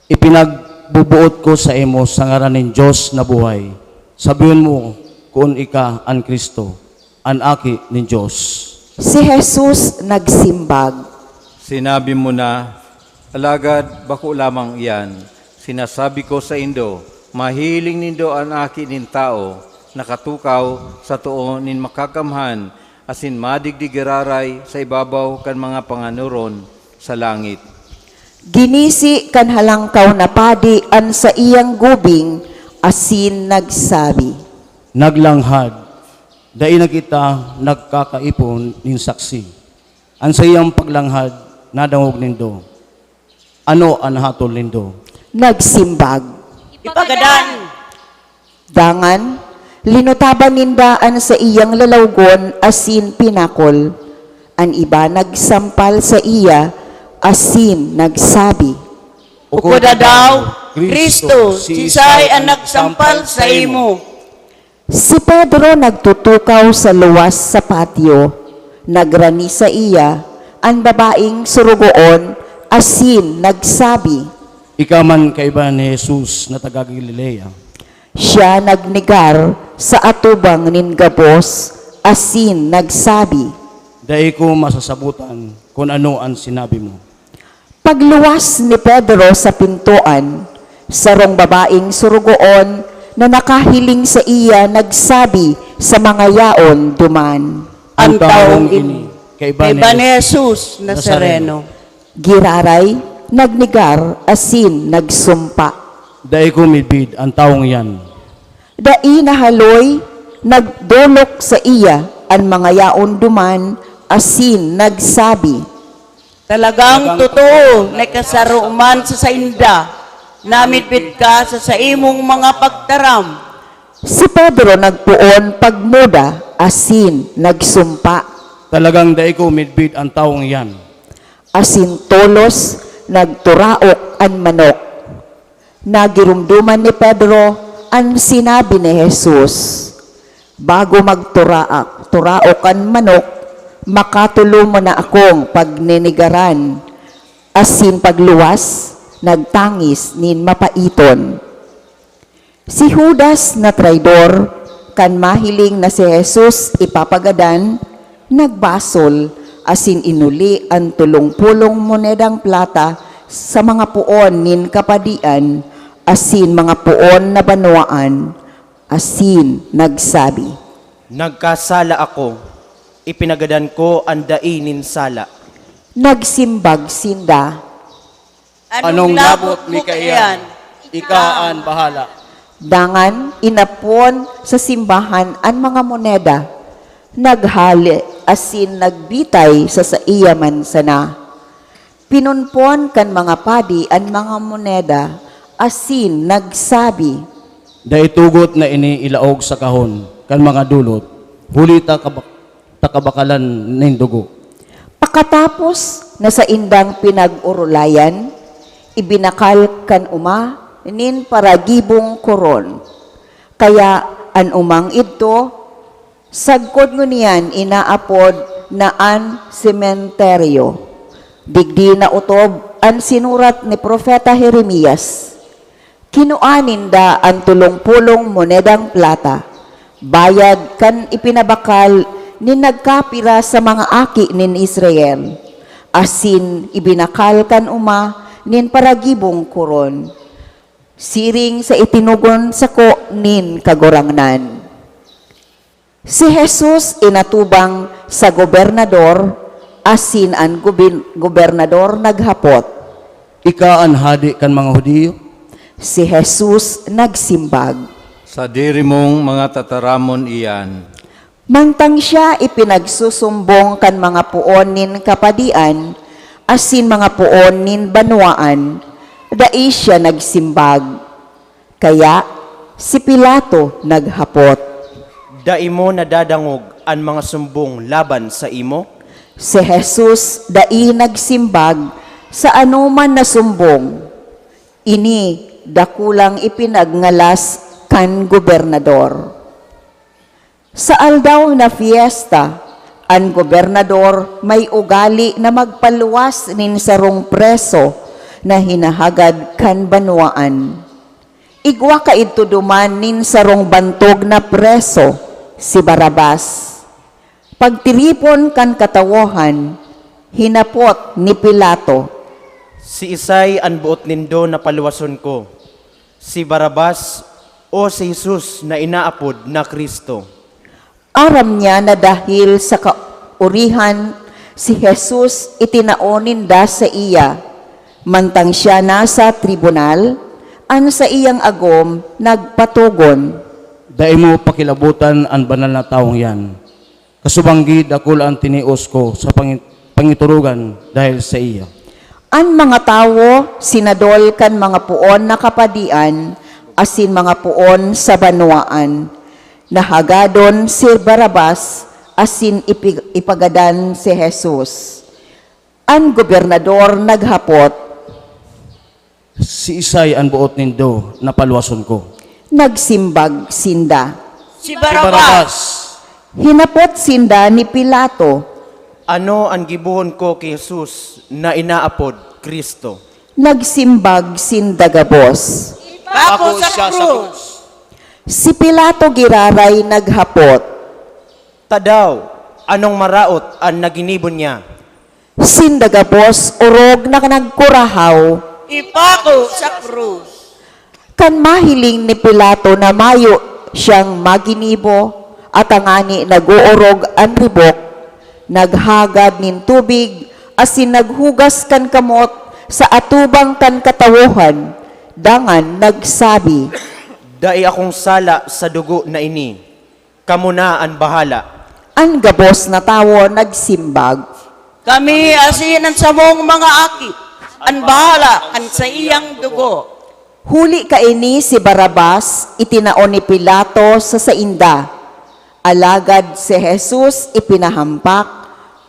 Ipinagbubuot ko sa imo sa ngaran ng Diyos na buhay. Sabihin mo kung ika ang Kristo, ang aki ng Diyos. Si Jesus nagsimbag, Sinabi mo na, alagad bako lamang iyan. Sinasabi ko sa Indo, mahiling nindo ang aki nin tao, nakatukaw sa tuon nin makakamhan, asin madigdigiraray sa ibabaw kan mga panganuron sa langit. ginisi kan halangkaw na padi an sa iyang gubing, asin nagsabi, Naglanghad, dai na kita nagkakaipon nin saksi. Ang sa iyang paglanghad, nadangog nindo. Ano ang hatol nindo? nagsimbag. Ipagadan! Dangan, linutaban nindaan sa iyang lalawgon, asin pinakol. Ang iba nagsampal sa iya, asin nagsabi, Ukoda daw, Kristo, sisay ang nagsampal sa imo. Si Pedro nagtutukaw sa luwas sa patio, nagrani sa iya, ang babaeng surugoon, asin nagsabi, Ikaw man kaiba ni Jesus na taga Galilea. siya nagnigar sa atubang nin gabos, asin nagsabi, Dai ko masasabutan kung ano ang sinabi mo. pagluwas ni Pedro sa pintuan, sarong babaeng surugoon na nakahiling sa iya nagsabi sa mga yaon duman, Ang taong ini kaiba ni Jesus Nazareno. giraray, nagnigar, asin nagsumpa. Dai ko midbid ang taong yan. Dai nahaloy, nagdulok sa iya ang mga yaon duman, asin nagsabi, Talagang totoo na kasaruman sa sainda, namitbit ka sa imong mga pagtaram. si Pedro nagpuon pagmuda, asin nagsumpa. Talagang dai ko midbid ang taong yan. Asin tolos, nagturaok ang manok. Nagirumduman ni Pedro ang sinabi ni Jesus, bago turaok ang manok, makatulo mo na akong pagninigaran. Asin pagluwas, nagtangis nin mapaiton. Si Judas na traidor, kan mahiling na si Jesus ipapagadan, nagbasol, asin inuli ang tulong-pulong monedang plata sa mga puon nin kapadian, asin mga puon na banwaan, asin nagsabi, Nagkasala ako, ipinagadan ko ang dainin sala. nagsimbag sinda, Anong labot mi kaiyan? Ikaan bahala. dangan inapon sa simbahan ang mga moneda, naghali asin nagbitay sa iya man sana. Pinunpon kan mga padi ang mga moneda, asin nagsabi, Dai tugot na ini ilaog sa kahon kan mga dulot. Huli takabakalan ning dugo. Pakatapos na sa indang pinag-urulayan, ibinakal kan uma, nin paragibong koron. Kaya an umang ito, sagkod niyan inaapod na an sementeryo. Digdi na utob an sinurat ni Propeta Jeremias. Kinuanin da ang 30 monedang plata, bayad kan ipinabakal ni nagkapira sa mga aki nin Israel, asin ibinakal kan uma nin paragibong koron, siring sa itinugon sa ko nin kagurangnan. Si Jesus inatubang sa gobernador, asin ang gobernador naghapot. Ika an hadi kan mga Hudiyo? Si Jesus nagsimbag. Sa diri mong mga tataramon iyan, Mantang siya ipinagsusumbong kan mga puon nin kapadian, asin mga puon nin banwaan, dai siya nagsimbag. Kaya si Pilato naghapot. Dai mo nadadangog ang mga sumbong laban sa imo? Si Jesus dai nagsimbag sa anuman na sumbong. Ini dakulang ipinagngalas kan gobernador. Sa aldaw na fiesta, ang gobernador may ugali na magpaluwas nin sarong preso na hinahagad kan banwaan. Igwa ka ito duman nin sarong bantog na preso, si Barabas. Pagtiripon kan katawohan, hinapot ni Pilato. Si Isay ang buot nindo na paluwason ko, si Barabas o si Jesus na inaapod na Kristo. Aram niya na dahil sa kaurihan si Jesus itinaonin da sa iya, mantang siya nasa tribunal, an sa iyang agom nagpatugon. Dai mo pakilabutan ang banal na taong yan. Kasubanggid ako ang tinios ko sa pangiturugan dahil sa iya. Ang mga tawo sinadol kan mga puon na kapadian, asin mga puon sa banwaan. Nahagadon si Barabas, asin ipagadan si Jesus. Ang gobernador naghapot. Si Isay ang buot nindo na paluwason ko. Nagsimbag sinda. Si Barabas. Hinapot sinda ni Pilato. Ano ang gibuhon ko kay Jesus na inaapod Kristo? Nagsimbag sinda gabos. Pako sa krus. Si Pilato giraray naghapot. Tadaw, anong maraot ang naginibon niya? Sinda gabos urog na nagkurahaw. Ipako sa krus. Kan mahiling ni Pilato na mayo siyang maginibo at ang ani naguurog ang ribok, naghagad nin tubig asin naghugas kan kamot sa atubang kan katawohan, dangan nagsabi, Dai akong sala sa dugo na ini, kamo na ang bahala. ang gabos na tawo nagsimbag. Kami asin ang samong mga aki. Ang bahala kan sa iyang dugo. Huli kaini si Barabas itinaon ni Pilato sa sainda. Alagad si Jesus ipinahampak,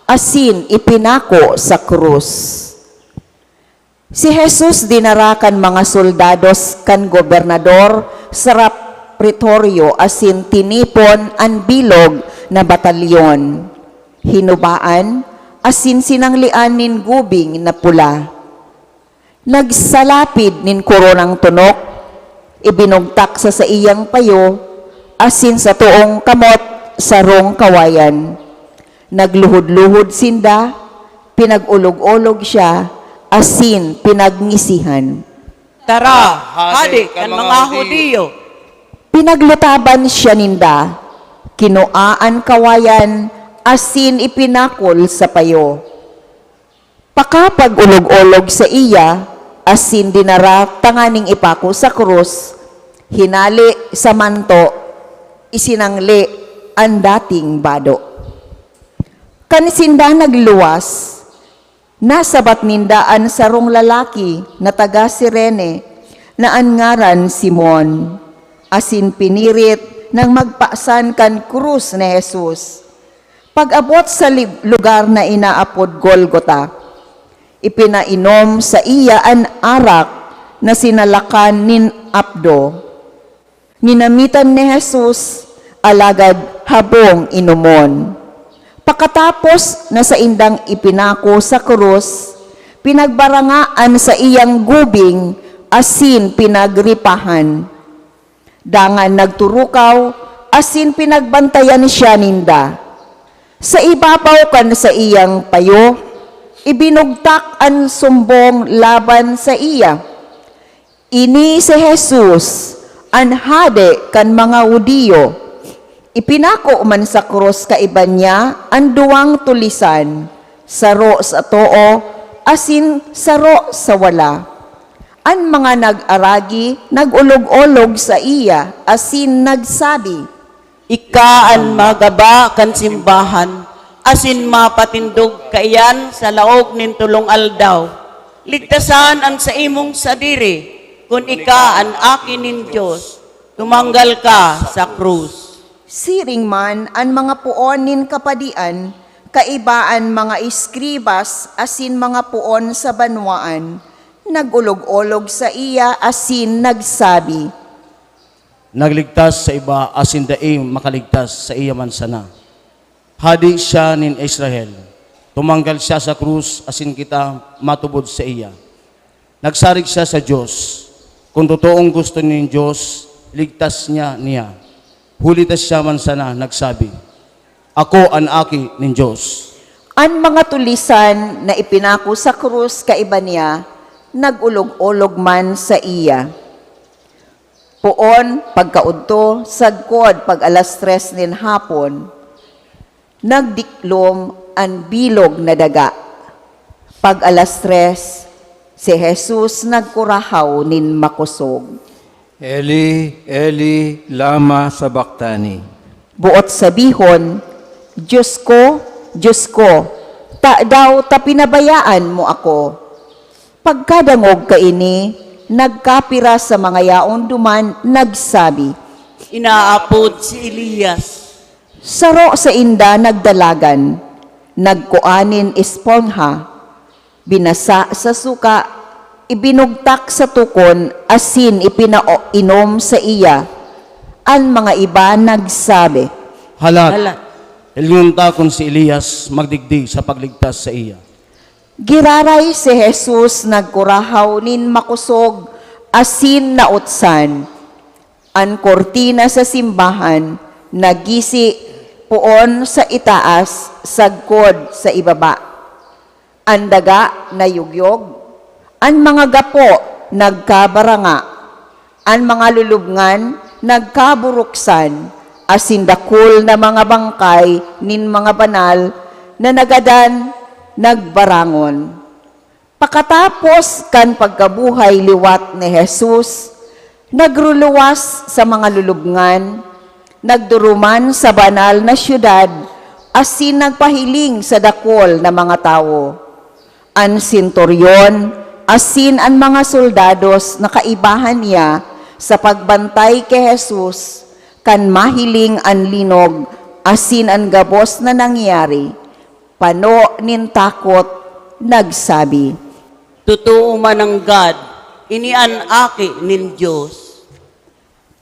asin ipinako sa krus. Si Jesus dinarakan mga soldados kan gobernador sa pretorio, asin tinipon ang bilog na batalyon. Hinubaan, asin sinanglian nin gubing na pula. Nagsalapid nin koronang tunok, ibinugtak sa iyang payo, asin sa tuong kamot sa rong kawayan. Nagluhod-luhod sinda, pinagulog-ulog siya, asin pinagnisihan. Tara, hadi kan mga Hudiyo. Pinaglutaban siya ninda, kinuaan kawayan, asin ipinakol sa payo. Pakapag-ulog-ulog sa iya, asin dinara tanganing ipako sa krus, hinali sa manto, isinangli ang dating bado. Kanisinda nagluwas, nasabat nindaan sarong lalaki na taga Sirene na angaran Simon, asin pinirit nang magpaasan kan krus ni Jesus. Pag-abot sa lugar na inaapod Golgota, ipinainom sa iya an arak na sinalakan nin Abdo. Ninamitan ni Jesus, alagad habong inumon. Pakatapos na sa indang ipinako sa krus, pinagbarangaan sa iyang gubing, asin pinagripahan. Dangan nagturukaw, asin pinagbantayan siya ninda. Sa ibabaw kan sa iyang payo, ibinugtak ang sumbong laban sa iya. Ini si Jesus, an hade kan mga Hudiyo. Ipinako man sa krus kaiban niya ang duwang tulisan, saro sa too, asin saro sa wala. Ang mga nag-aragi, nagulog-olog sa iya, asin nagsabi, Ika ang magaba kan simbahan, asin mapatindog kaiyan sa laog nin tulong aldaw. Ligtasan ang sa imong sadiri, kung ika ang akin nin Diyos, tumanggal ka sa krus. siring man ang mga puon nin kapadian, kaibaan mga iskribas, asin mga puon sa banwaan, nagulog-olog sa iya, asin nagsabi, Nagligtas sa iba asin daing makaligtas sa iya man sana. Hadi siya nin Israel. Tumanggal siya sa krus asin kita matubod sa iya. Nagsarig siya sa Diyos. Kung totoong gusto ni Diyos, ligtas niya. Hulitas siya man sana, nagsabi, Ako ang aki ni Diyos. Ang mga tulisan na ipinako sa krus kaiba niya, nagulog-olog man sa iya. Puon, pagkaudto, sagkod, pag alas 3 nin hapon, nagdiklom ang bilog na daga. Pag alas 3, si Jesus nagkurahaw nin makusog. Eli, Eli, lama sabachthani. Buot sabihon, Diyos ko, ta daw ta pinabayaan mo ako. Pagkadangog kaini, nagkapira sa mga yaon duman, nagsabi, Inaapod si Elias. Saro sa inda nagdalagan, nagkuanin espongha, binasa sa suka, ibinugtak sa tukon, asin ipinainom sa iya. Ang mga iba nagsabi, Halat, ilingon takon si Elias magdigdig sa pagligtas sa iya. Giraray si Jesus nagkurahaw nin makusog, asin nautsan. Ang kortina sa simbahan, nagisi puon sa itaas, sagkod sa ibaba. Ang daga na yugyog, ang mga gapo nagkabaranga, ang mga lulubngan nagkaburuksan, asin dakul na mga bangkay nin mga banal na nagadan nagbarangon. Pakatapos kan pagkabuhay liwat ni Jesus, nagruluwas sa mga lulubngan, nagduruman sa banal na syudad, asin nagpahiling sa dakol na mga tao. Ang senturyon, asin ang mga soldados na kaibahan niya sa pagbantay kay Jesus, kan mahiling ang linog, asin ang gabos na nangyari, pano nin takot, nagsabi, Totoo man ang God, ini ang aki nin Diyos.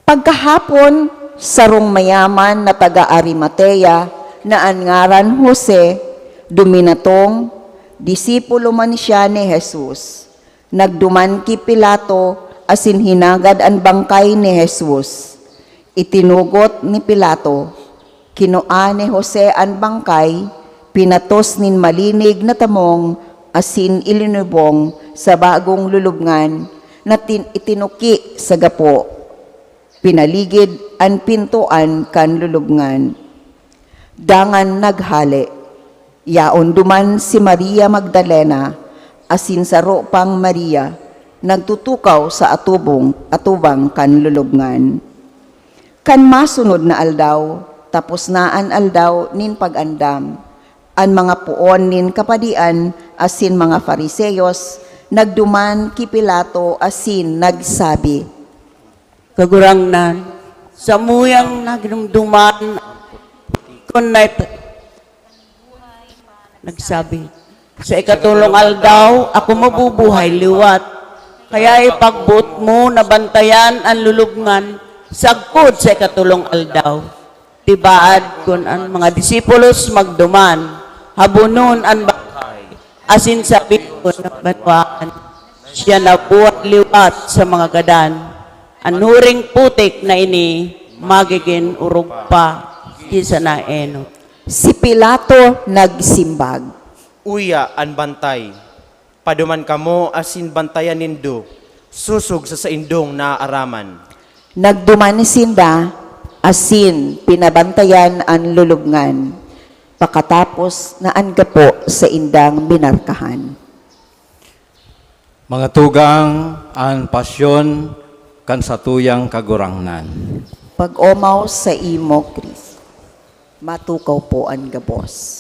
Pagkahapon, sarong mayaman na taga-Arimatea na ang ngaran Jose, duminatong, disipulo man siya ni Jesus. Nagduman ki Pilato, asin hinagad ang bangkay ni Jesus. Itinugot ni Pilato, kinua ni Jose ang bangkay, pinatos nin malinig na tamong, asin ilinubong sa bagong lulubngan, na itinuki sa gapo. Pinaligid ang pintuan kan lulubngan. Dangan naghali, yaon duman si Maria Magdalena, asin saro pang Maria, nagtutukaw sa atubang kan lulubngan. Kan masunod na aldaw, tapos na an aldaw nin pag-andam, ang mga puon nin kapadian, asin mga Fariseyos, nagduman ki Pilato, asin nagsabi, Kagurangnan, sa muyang nagdumduman, nagsabi, sa ikatulong aldaw, ako mabubuhay liwat, Kaya ipagbuot mo na bantayan ang lulubngan sagkod sa ikatulong aldaw. Tibaad kun ang mga disipulos magduman, habunon ang bahay, asin sa bihon ng banwaan. Siya na buhat liwat sa mga gadan. Ang huring putik na ini, magiging urog pa, kisa na enot. Si Pilato nagsimbag. Uya an bantay. Paduman kamo asin bantayan nindo. Susog sa indong naaaraman. Nagduman sinda, asin pinabantayan ang lulubngan. Pakatapos na anggapo sa indang binarkahan. Mga tugang an pasyon kan satuyang kagurangnan. Pag-omaw sa imo, Kristo, matukaw po ang gabos.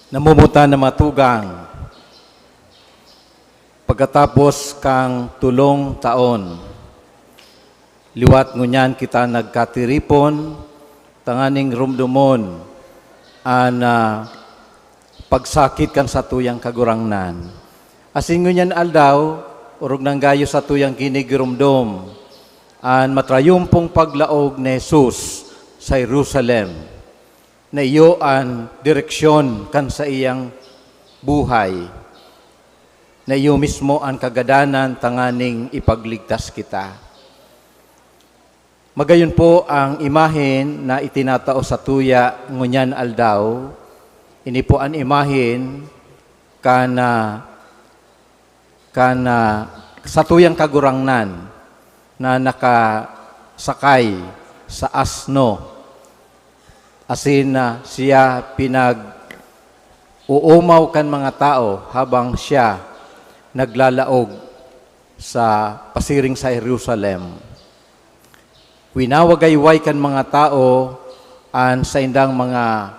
Namumuta na matugang, pagkatapos kang 3 taon, liwat ngunyan kita nagkatiripon, tanganing rumdumon, an pagsakit kan sa tuyang kagurangnan. Asin ngunyan aldaw, urog nang gayo sa tuyang kinigirumdom, an matrayumpong paglaog ni Jesus sa Jerusalem, na iyo ang direksyon kan sa iyang buhay, na iyo mismo ang kagadanan tanganing ipagligtas kita. Magayon po ang imahen na itinatao sa tuya ngunyan aldaw, ini po ang imahen kana sa tuyang kagurangnan na nakasakay sa asno. Asin na siya pinag-uumaw kan mga tao habang siya naglalaog sa pasiring sa Jerusalem. Winawagayway kan mga tao an sa indang mga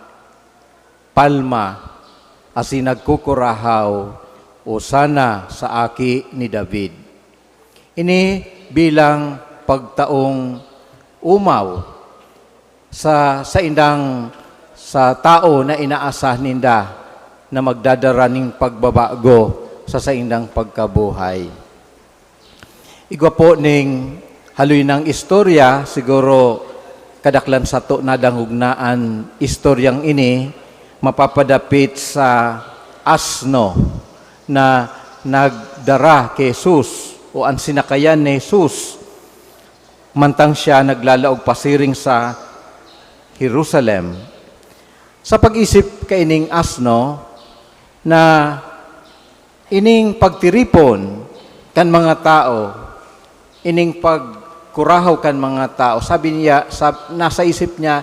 palma asin nagkukurahaw o sana sa aki ni David. Ini bilang pagtaong umaw sa indang sa tao na inaasah ninda na magdadaraning pagbabago sa indang pagkabuhay. Igwa po ning haloy ng istorya, siguro kadaklan sa to nadangugnaan istoryang ini, mapapadapit sa asno na nagdara kay Jesus o ang sinakayan ni Jesus, mantang siya naglalaog pasiring sa Jerusalem. Sa pag-isip kaining asno na ining pagtiripon kan mga tao, ining pagkurahaw kan mga tao, sabi niya, nasa isip niya,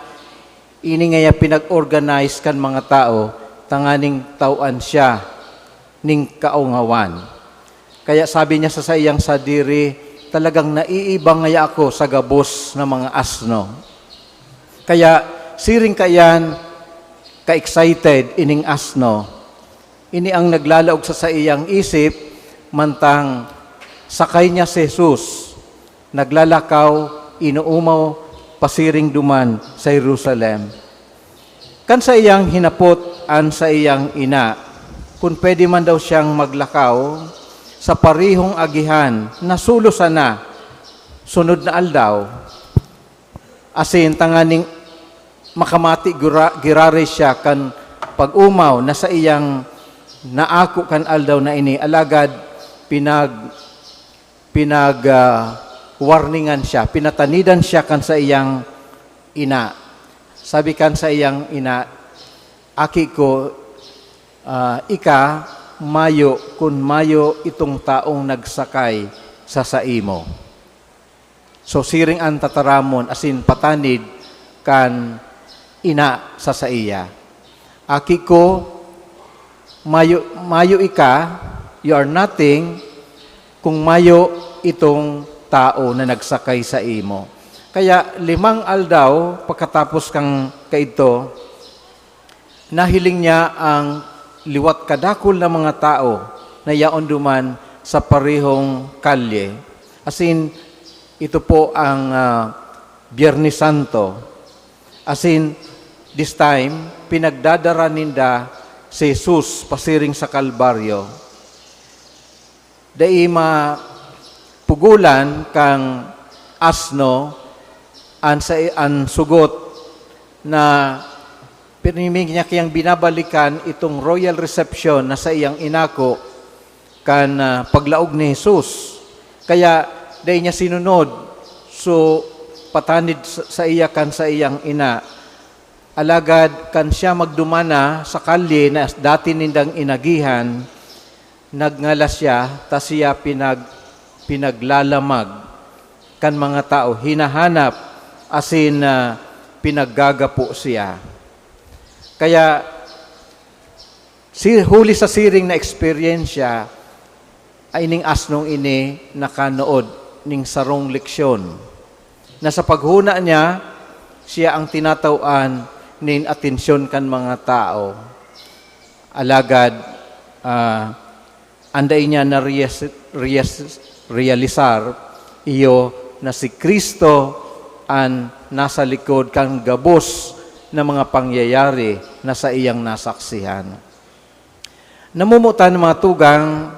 ining nga pinag-organize kan mga tao, tanganing tauan siya, ning kaungawan. Kaya sabi niya sa iyang sadiri, talagang naiibang nga ako sa gabos ng mga asno. Kaya siring kayan, ka-excited ining asno, ini ang naglalaog sa iyang isip, mantang sakay niya si Jesus, naglalakaw, inuumaw, pasiring duman sa Jerusalem. Kan sa iyang hinapot, an sa iyang ina, kung pwede man daw siyang maglakaw, sa parihong agihan, nasulo sana, sunod na aldaw, asin tanganing makamati girare siya kan pag-umaw na sa iyang naako kan aldaw na ini, alagad warningan siya, pinatanidan siya kan sa iyang ina. Sabi kan sa iyang ina, aki ko, ika, mayo, kun mayo itong taong nagsakay sa saimo. So siring ang tataramon, asin patanid kan ina sa iya. Aki ko, mayo ika, you are nothing, kung mayo itong tao na nagsakay sa imo. Kaya 5 aldaw, pagkatapos kang kaito, nahiling niya ang liwat kadakol na mga tao na yaon duman sa parehong kalye. As in, ito po ang Biyernes Santo. As in, this time, pinagdadara ninda si Jesus pasiring sa Kalbaryo. Dai pugulan kang asno an sugot na pinimig niya kayang binabalikan itong royal reception na sa iyang inako kan paglaog ni Jesus. Kaya dahil niya sinunod, so patanid sa iya kan sa iyang ina. Alagad kan siya magdumana sa kalye na dati nindang inagihan, nagngalas siya, tas siya pinaglalamag kan mga tao, hinahanap, asin pinaggagapo siya. Kaya huli sa siring na eksperyensya ay ning asnong ini nakanood ning sarong leksyon na sa paghuna niya siya ang tinatawan nin atensyon kan mga tao. Alagad anday niya na realisar iyo na si Kristo ang nasa likod kang gabos na mga pangyayari na sa iyang nasaksihan. Namumutan ng mga tugang,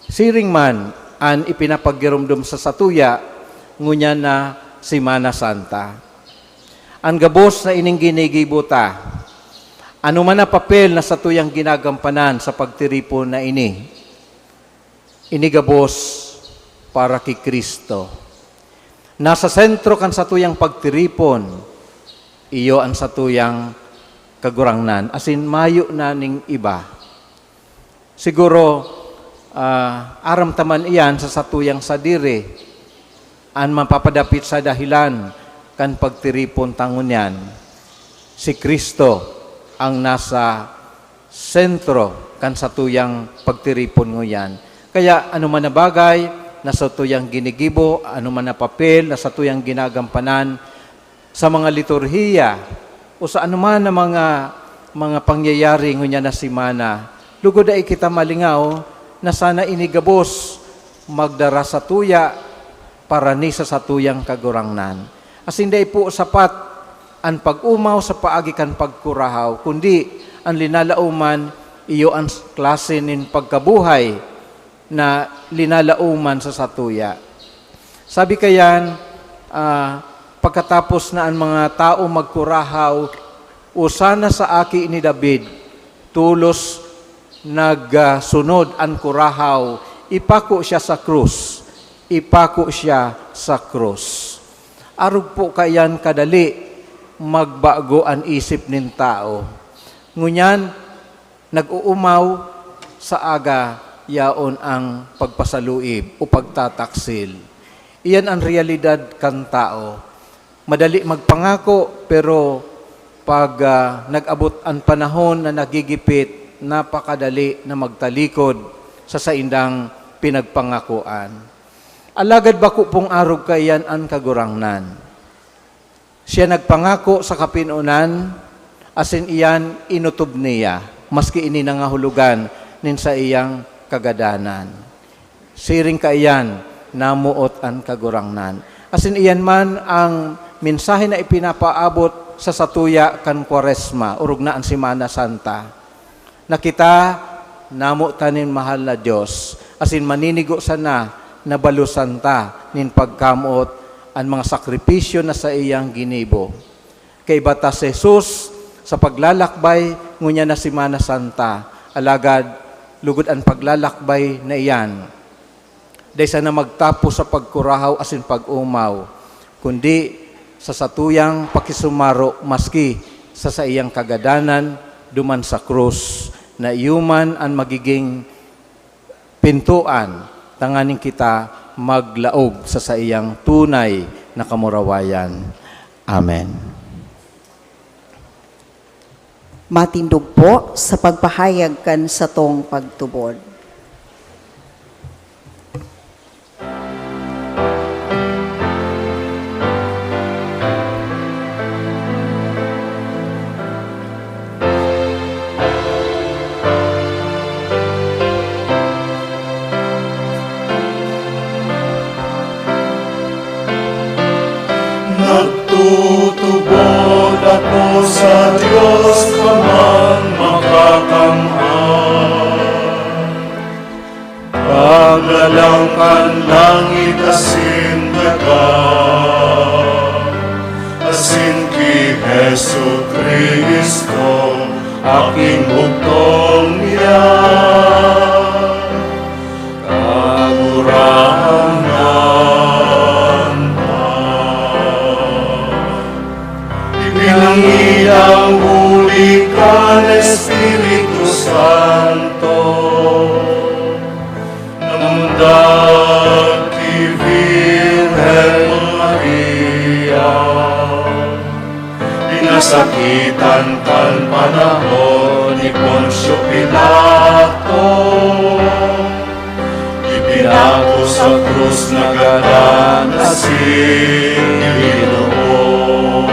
siring man ang ipinapagirumdum sa satuya, ngunya na Semana Santa. Ang gabos na ining ginigibuta, ano man na papel na satuyang ginagampanan sa pagtiripon na inigabos para kay Kristo. Nasa sentro kan satuyang pagtiripon, iyo ang satuyang kagurangnan. Asin mayo na ning iba. Siguro, aram taman iyan sa satuyang sadiri, ang mapapadapit sa dahilan kan pagtiripon tangon yan. Si Kristo ang nasa sentro kan satuyang pagtiripon mo yan. Kaya ano man na bagay, na sa tuyang ginigibo, ano man na papel, na sa tuyang ginagampanan, sa mga liturhiya, o sa anuman na mga pangyayari ngunya na simana, lugod ay kita malingaw, na sana inigabos, magdara sa tuya, para ni sa tuyang kagurangnan. As hindi po sapat, ang pag-umaw sa paagikan pagkurahaw, kundi ang linalauman, iyo ang klase nin pagkabuhay, na linalauman sa satuya. Sabi kayan, pagkatapos na ang mga tao magkurahaw, usana sa aki ni David, tulos nagsunod ang kurahaw, ipako siya sa krus. Ipako siya sa krus. Arog po kayan kadali, magbago ang isip nin tao. Ngunyan, nag-uumaw sa aga, yaon ang pagpasaluib o pagtataksil. Iyan ang realidad kan tao. Madali magpangako, pero pag nag-abot ang panahon na nagigipit, napakadali na magtalikod sa saindang pinagpangakuan. Alagad bako pong arog kayan ang kagurangnan. Siya nagpangako sa kapinunan, asin iyan inutob niya, maski ini nangahulugan nin sa iyang kagadanan. Siring kaiyan, namuot ang kagurangnan. Asin iyan man ang mensahe na ipinapaabot sa satuya kan Kwaresma, urog na ang Semana Santa. Na kita, namuotanin mahal na Diyos, asin maninigo sana, nabalusan ta, nin pagkamuot, ang mga sakripisyo na sa iyang ginibo. Kay batas Jesus, sa paglalakbay, ngunya na Semana Santa, alagad, lugod ang paglalakbay na iyan. Dahil sana magtapos sa pagkurahaw asin pag-umaw, kundi sa satuyang pakisumaro maski sa iyang kagadanan, duman sa krus, na iuman ang magiging pintuan, tanganing kita maglaog sa iyang tunay na kamurawayan. Amen. Matindog po sa pagpahayag kan sa tong pagtubod. Nagtutubod ako sa Diyos kamang makakamhan. Paglalangkan langit asin daga, asin ki Hesu Kristo, aking bugtong niya. Kagurangan na, ibinangilang huli ka ng Espiritu Santo, namundag ki Virgen Maria, dinasakitan kan panahon ni Poncio Pilato, ipinako sa krus na ganan asin Ginoo.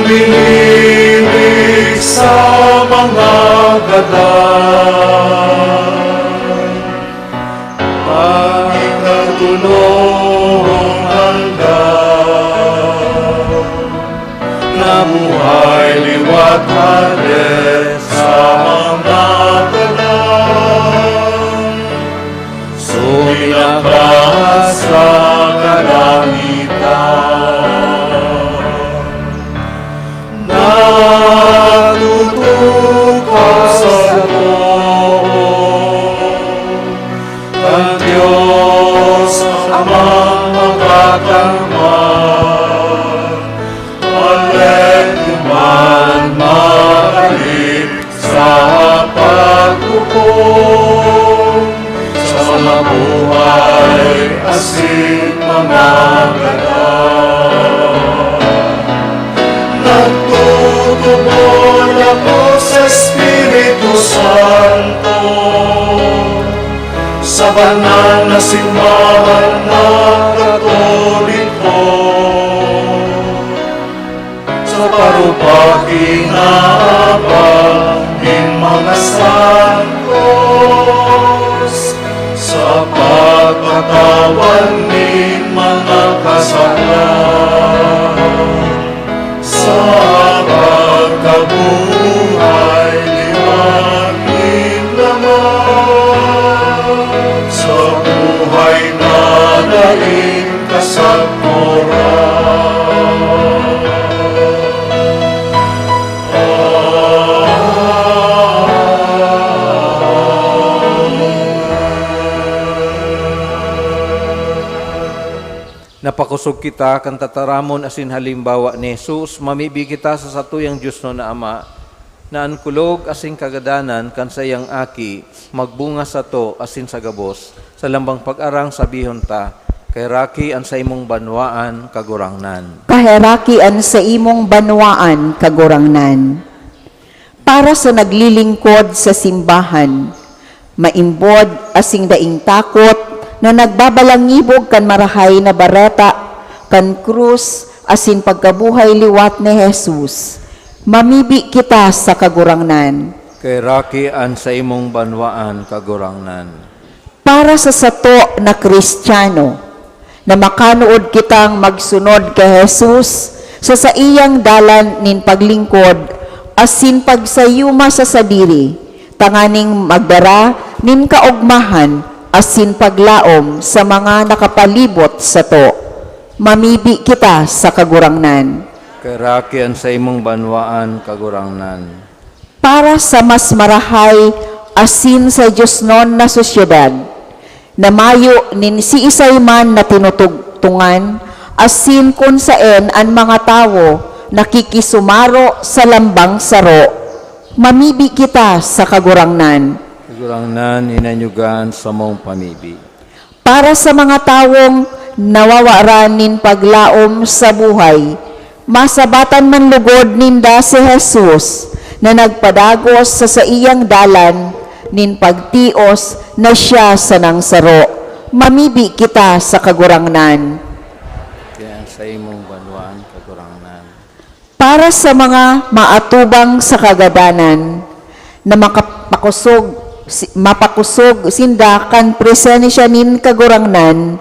Umihilig sa mga gadan, pagikatulong hanggan, nabuhay liwat halit sa mga gadan, suminakas sa kalangitan. Natutukaw sa ang Diyos amang magkakamay, man mahalip sa paghukom, sa mabuhay asin mga gadan. Nagtutubod ako sa Espiritu Santo, sa banal na simbahan na Katoliko, sa parupaking naabang ng mga santos, sa pagpatawan ng mga kasalanan, sa pagkabuhay liwagin naman, sa buhay na daing kasagpuran. Napakusog kita kan tataramon asin halimbawa ni Jesus, mamibi kita sa satuyang Diyos no na Ama, na ankulog asin kagadanan kan sayang aki, magbunga sa to asin sa gabos, sa lambang pag-arang sabihon ta, kay raki an sa imong banwaan kagurangnan. Kaherakian sa imong banwaan kagurangnan. Para sa naglilingkod sa simbahan, maimbod asing daing takot, na nagbabalangibog kan marahay na bareta, kan krus, asin pagkabuhay liwat ni Jesus. Mamibi kita sa kagurangnan. Kay raki an sa imong banwaan kagurangnan. Para sa sato na Kristiyano, na makanuod kitang magsunod kay Jesus, sa iyang dalan nin paglingkod, asin pagsayuma sa sadiri, tanganing magdara nin kaugmahan, asin paglaom sa mga nakapalibot sa to. Mamibi kita sa kagurangnan. Kay raki an sa imong banwaan kagurangnan. Para sa mas marahay asin sa Diyos non na sosyedad, na mayo nin si isay man na tinutugtungan, asin kun saen ang mga tawo nakikisumaro sa lambang saro. Mamibi kita sa kagurangnan. Kagurangnan inanyugan sa mong pamibi. Para sa mga tawong nawawaranin paglaom sa buhay, masabatan man lugod ninda si Jesus, na nagpadagos sa iyang dalan, nin pagtios na siya sa nangsaro. Mamibi kita sa kagurangnan. Kaya sa imong banwaan kagurangnan. Para sa mga maatubang sa kagadanan, na mapakusog sinda kan presensya nin kagurangnan,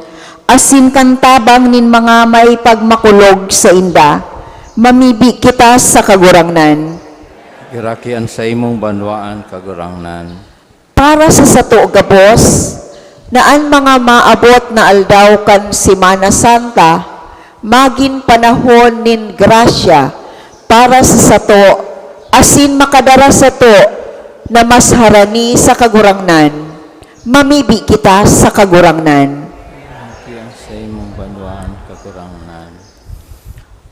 asin kantabang nin mga may pagmakulog sa inda, mamibi kita sa kagurangnan. Irakian sa imong banwaan kagurangnan. Para sa sato gabos, naan mga maabot na aldaw kan Semana Santa, magin panahon nin grasya para sa sato, asin makadara sato na mas harani sa kagurangnan. Mamibi kita sa kagurangnan. Irakian sa imong banwaan kagurangnan.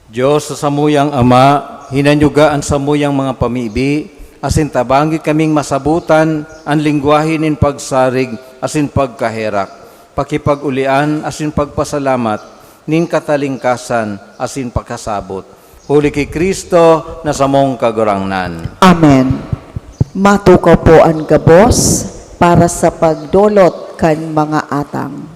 Diyos sa samuyang Ama, hinanyugaan sa muyang mga pamibi, asin tabangi kaming masabutan ang lingwahe nin pagsarig, asin pagkaherak, pakipag-ulian, asin pagpasalamat, nin katalingkasan, asin pagkasabot. Huli kay Kristo na samong kagurangnan. Amen. Matukaw po ang gabos para sa pagdolot kan mga atang.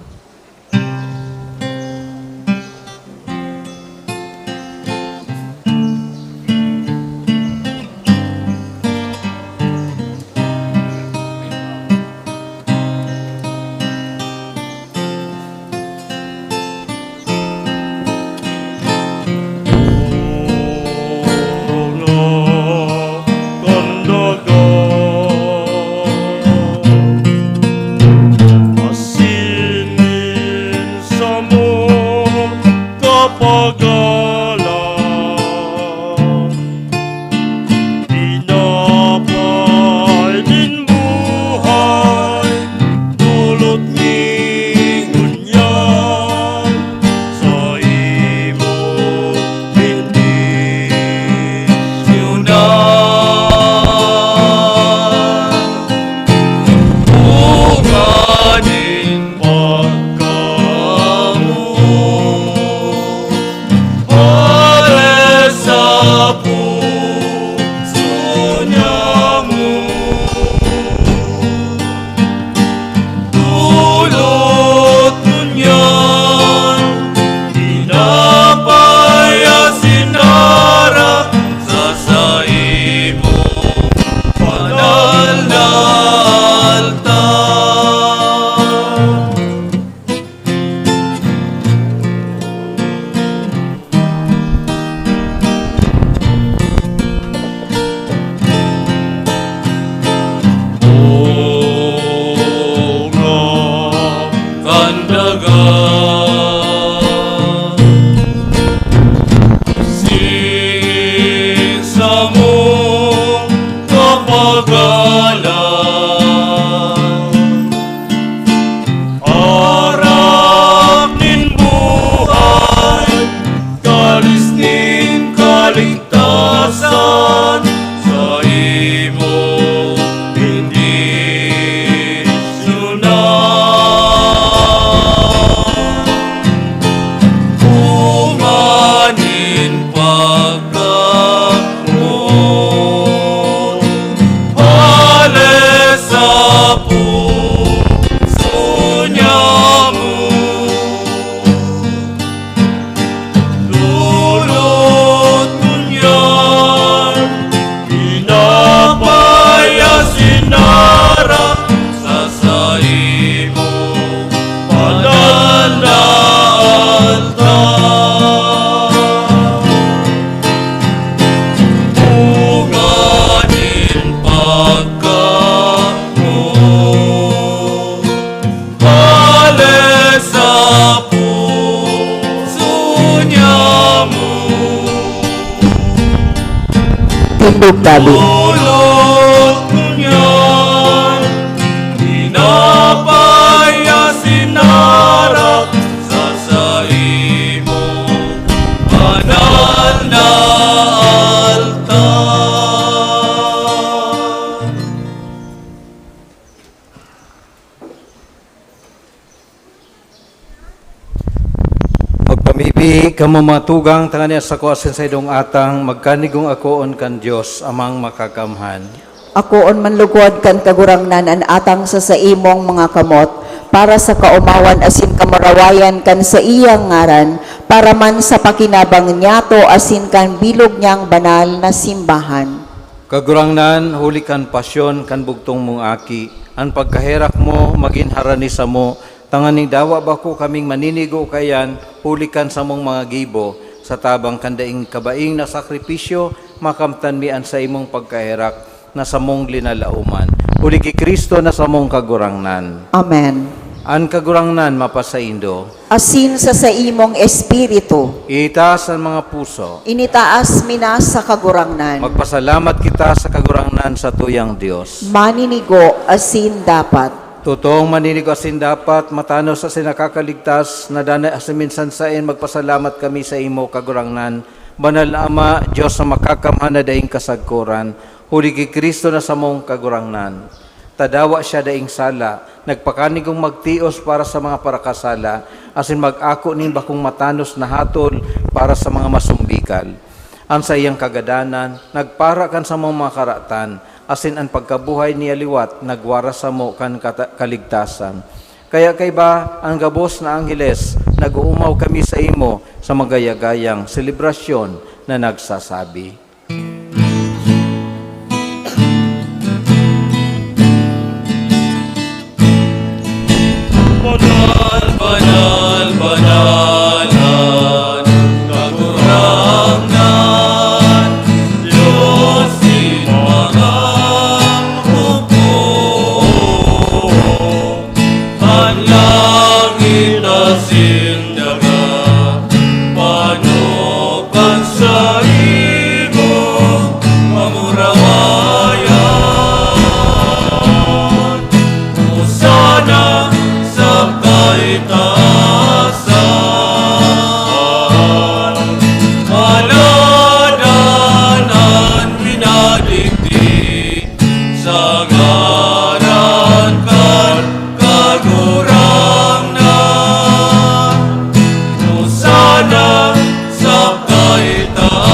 Tindog tabi. Pamibi, kamo matugang tangani sa ko asin sa idong atang, magkanigong akoon kan Dios amang makakamhan. Akoon manlugod kan kagurangnan an atang sa imong mga kamot, para sa kaumawan asin kamarawayan kan sa iyang ngaran, para man sa pakinabang niyato asin kan bilog niyang banal na simbahan. Kagurangnan, huli kan pasyon kan bugtong mong aki, ang pagkaherak mo, maging harani sa mo, Tanganing dawa ba ko kaming maninigo kayan, pulikan sa mong mga gibo, sa tabang kandaing kabaing na sakripisyo, makamtan mian sa imong pagkahirak, na sa mong linalauman. Uli ki Kristo na sa mong kagurangnan. Amen. An kagurangnan mapasaindo, Asin sa imong espiritu, itaas ang mga puso. initaas minas sa kagurangnan. Magpasalamat kita sa kagurangnan sa tuyang Dios. Maninigo asin dapat. Totoong maninigo asin dapat, matanos asin nakakaligtas, na danay asin minsan sain, magpasalamat kami sa imo kagurangnan. Banal na Ama, Diyos na makakamhan na daing kasagkuran, huli ki Kristo na sa mong kagurangnan. Tadawa siya daing sala, nagpakanigong magtios para sa mga parakasala, asin mag-ako nin bakong matanos na hatol para sa mga masumbikal. Ang sa iyang kagadanan, nagpara kan sa mga karatan, asin ang pagkabuhay niya liwat, nagwara sa mo kan kaligtasan. Kaya kay ba ang gabos na angheles, nag-uumaw kami sa imo sa magayagayang selebrasyon na nagsasabi. Banal, banal, banalan, kagurangnan, Diyos in mga hukom, ang langit asin daga, panukan sa imo, mamurawayan, Hosana sa kaitaasan, maladanan minadigdig, sa ngaran kan kagurangnan, Hosana sa kaitaasan.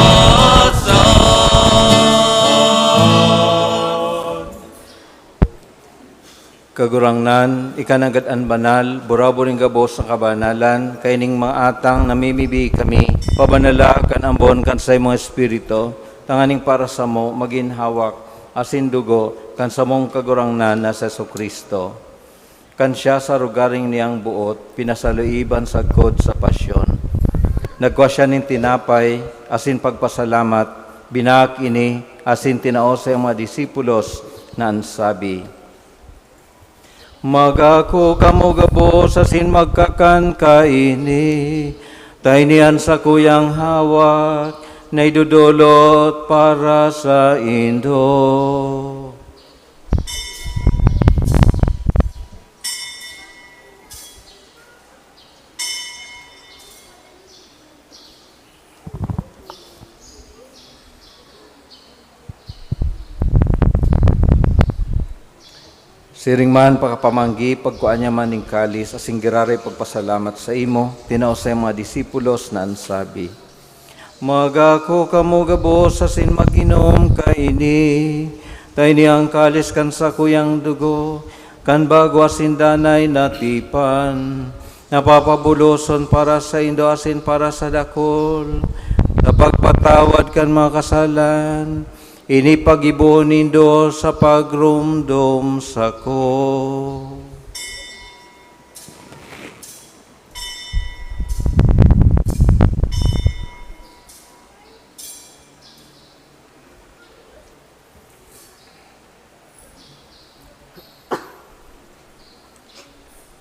Kagurangnan, ikanagadan banal, buraburing gabos ng kabanalan, kaining mga atang namimibi kami, pabanala kan ambon kan sa imong espiritu, tanganing para sa mo, maginhawak, asin dugo, kan sa mong kagurangnan na sa Kristo. Kan siya sa rugaring niyang buot, pinasaluiban sa kod sa pasyon. Nagwa siya ning tinapay, asin pagpasalamat, binak ini, asin tinao sa mga disipulos, na ansabi, Magako kamo gabos asin magkakan kaini, tainian sa kuyang hawak, na idudulot para sa Indo. Siring man pagkapamanggi, pagkuan niya man ning kalis, asing girare pagpasalamat sa imo, tinao sa mga disipulos na ansabi, Magako kamo gabos asin maginom kaini, tayo ang kalis kan sa kuyang dugo, kan bago asin danay natipan, napapabuloson para sa Indo asin para sa dakol, napagpatawad kan mga kasalan, inipag-ibuhon nindo sa pagrumdom sa ko.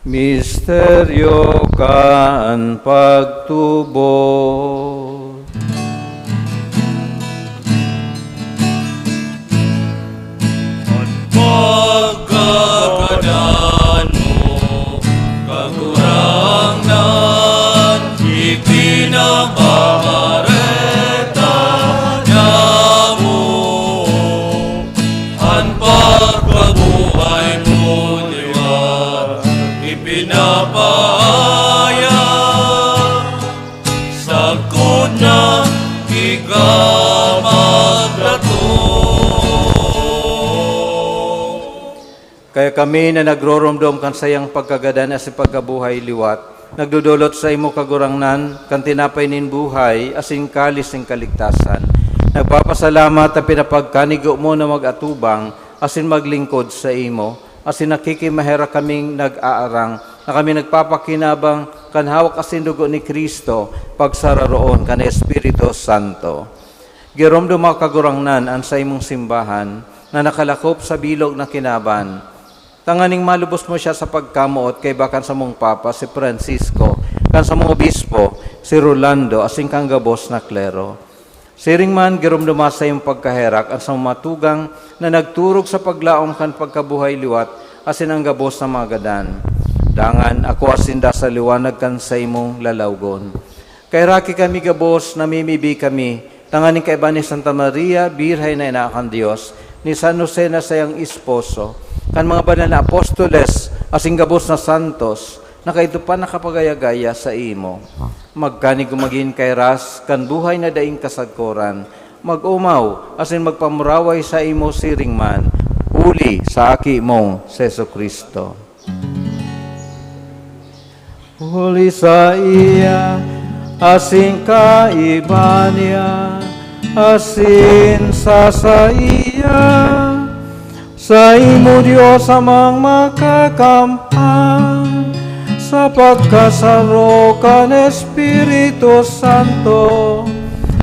Misteryo kan pagtubo. Pagkakadan mo, kagurangnan, ipinapamareta niya mo. Ang pagkabuhay mo, liwat, ipinapahaya, sa kuna Kaya kami na nagroromdom kan sayang pagkagadan as pagkabuhay liwat, nagdudulot sa imo kagurangnan, kan tinapay nin buhay, asin kalis ning kaligtasan. Nagpapasalamat at pinapagkanigo mo na mag-atubang, asin maglingkod sa imo, asin nakikimahera kaming nag-aarang, na kami nagpapakinabang kan hawak asin dugo ni Kristo pagsararoon kan Espiritu Santo. Giromdo mga kagurangnan ang sa imong simbahan na nakalakop sa bilog na kinaban. Tanganing malubos mo siya sa pagkamuot kay bakan sa mong Papa si Francisco, kan sa mong Obispo si Rolando asing kang gabos na klero. Siring man giromdo sa iyong pagkaherak ang sa matugang na nagturog sa paglaom kan pagkabuhay liwat asin ang gabos na mga gadan. Dangan ako asinda sa liwanag kan sa imong lalawgon. Kay raki kami gabos, namimibi kami, tanganing kay ni Santa Maria, Birhay na inaakan Diyos, ni San Jose na sayang esposo, kan mga banal na apostoles, asing gabos na santos, na kaito pa nakapagayagaya sa imo. Magkani gumagin kay ras, kan buhay na daing kasagkoran, mag-umaw, asin magpamuraway sa imo siring man, uli sa aki mong Seso Kristo. Huli sa iya, asin kaiba niya, asin sa iya, sa imo Diyos amang makakampan, sa pagkasaro kan Espiritu Santo,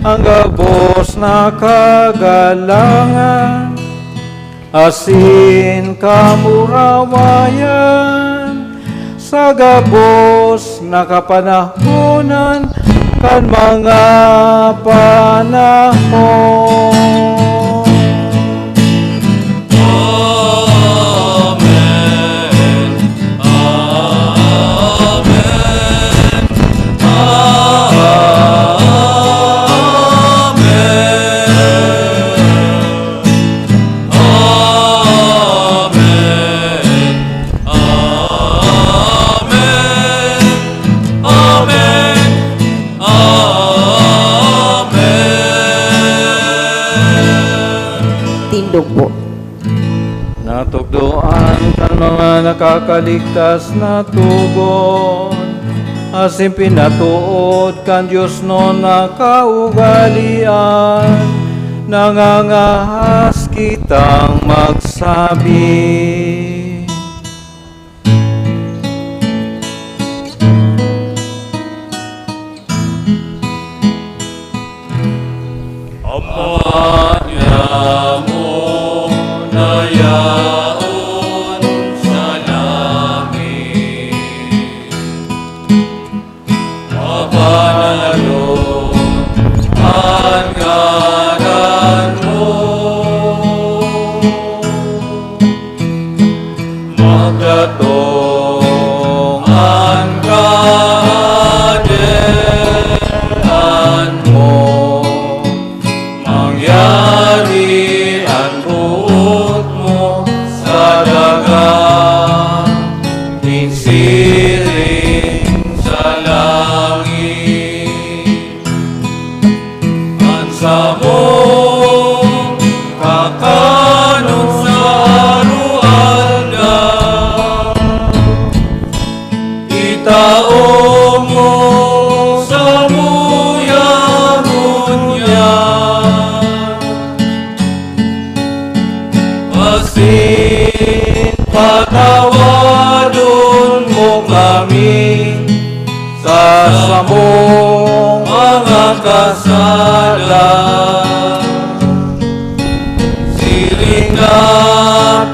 ang gabos na kagalangan, asin kamurawayan, sa gabos na kapanahonan kan mga panahon. Tindog po. Natugduan kan mga nakakaligtas na tugon, asin pinatuod kan Diyos no nakaugalian, nangangahas kitang magsabi. Patawadon mo kami sa samong mga kasalan, siring na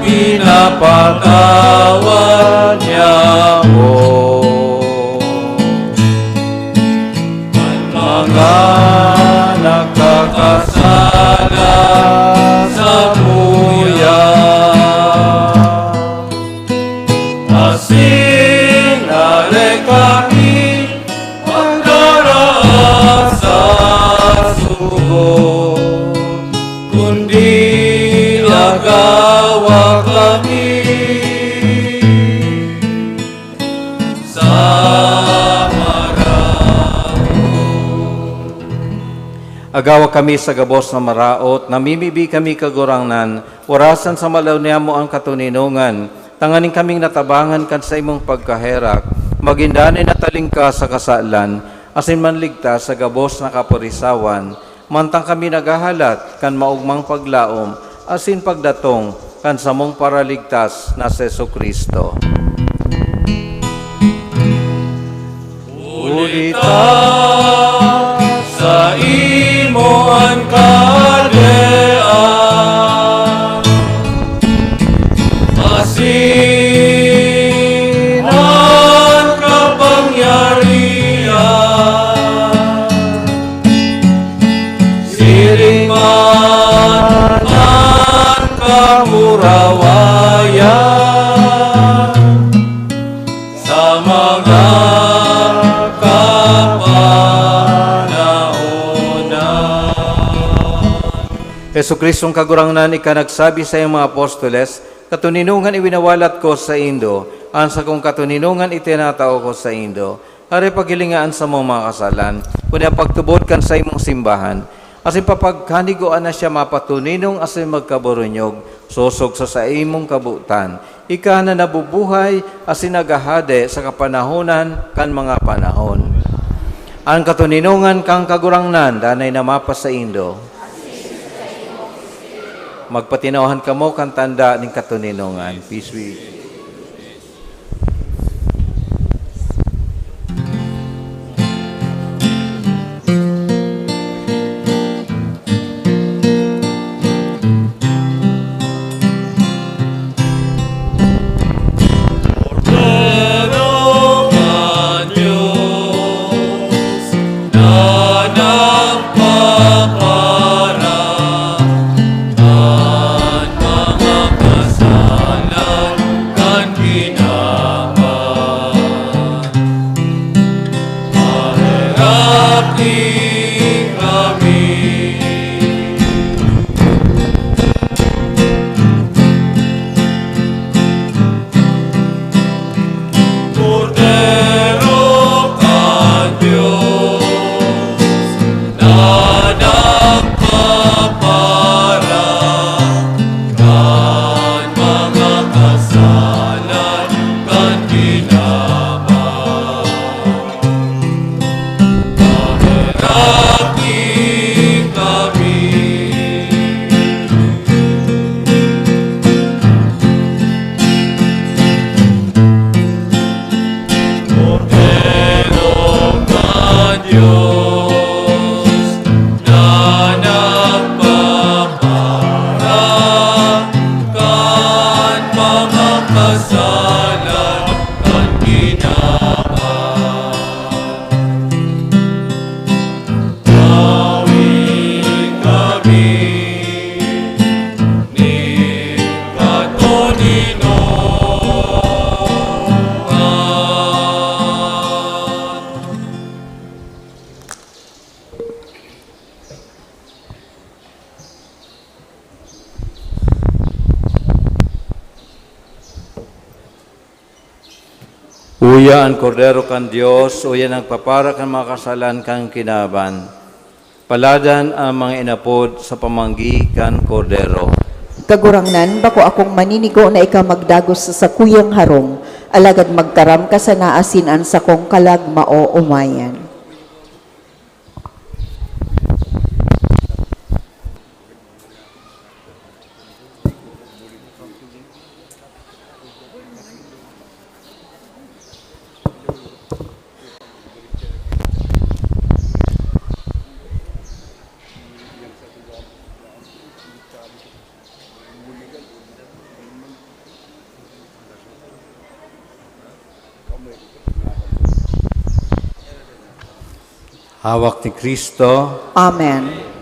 pinapatawad niya mo. Mga nakakasala sa buya, sinare kami magdaraan sa sugo, kundi agawa kami sa agawa kami sa gabos na maraot, namimibi kami kagurangnan, orasan sa malaw niya mo ang katuninungan, tanganing kaming natabangan kan sa imong pagkaherak, magindanay na talingka sa kasalan, asin manligtas sa gabos na kapurisawan, mantang kami nagahalat kan maugmang paglaom, asin pagdatong kan samong paraligtas na Seso Kristo. Ulita sa imoan kadean, asinan kapangyarihan, siring man ang kamurawayan, sa mga Yesu Kristong kagurangnan, ika nagsabi sa iyong mga apostoles, katuninungan iwinawalat ko sa Indo, ansa kong katuninungan itinatao ko sa Indo, hari pagilingaan sa mga kasalan, kunya pagtubod kan sa imong simbahan, asin papagkanigoan na siya mapatuninong asin magkaburunyog, susog sa imong kabutan, ika na nabubuhay asin nagahade sa kapanahonan kan mga panahon. Ang katuninungan kang kagurangnan, danay na mapa sa Indo, magpatinawahan kamo kan tanda ng katuninungan. Peace be. Uya ang kordero kan Dios, uya nagpapara kan mga kasalan kang kinaban. Paladan ang mga inapod sa pamanggi kan kordero. Kagurangnan, bako akong maninigo na ikaw magdagos sa sakuyang harong, alagad magtaram ka sa naasinan sa kong kalag mao umayan. Hawak ni Kristo. Amen.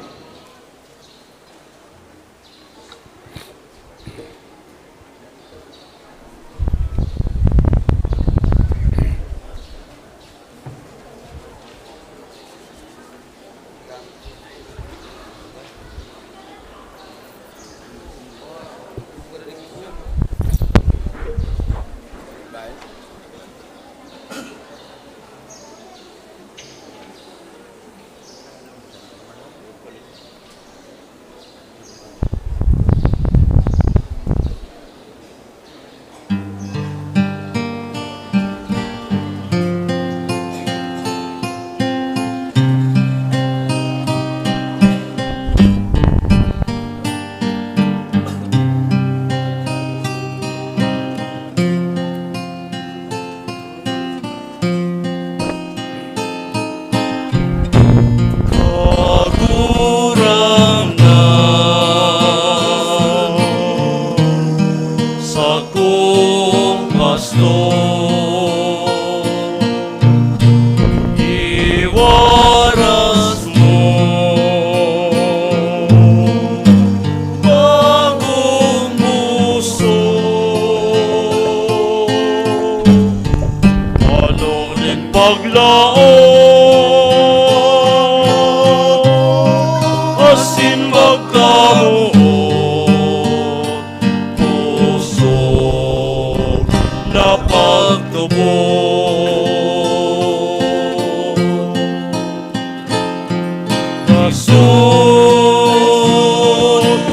Jesus,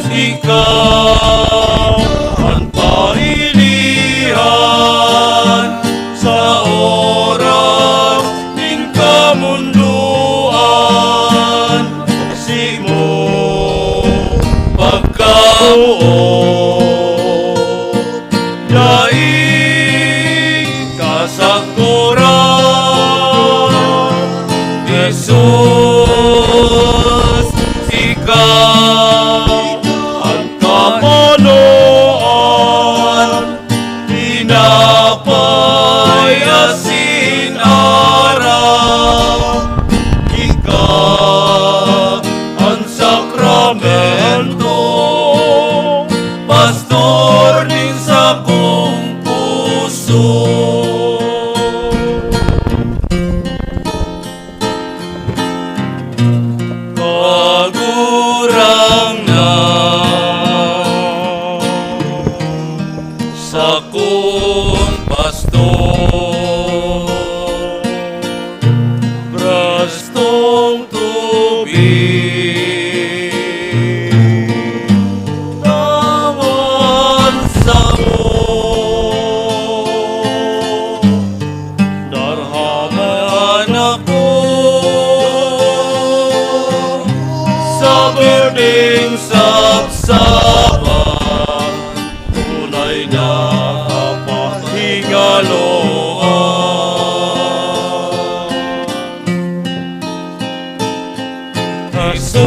ikaw ang pailihan sa oras ng kamunduan. Simo pagkabuot, daing kasakuran. Jesus, ikaw ang kamaloan, tinapay asin araw. Ikaw ang sakramento, pastor din sa kong puso. Kagurang na sa kong pastor, brastong tubig, tawan sa mo, darhaman ako sa berding sapsapan, tunay na kapahingaloan. Jesus,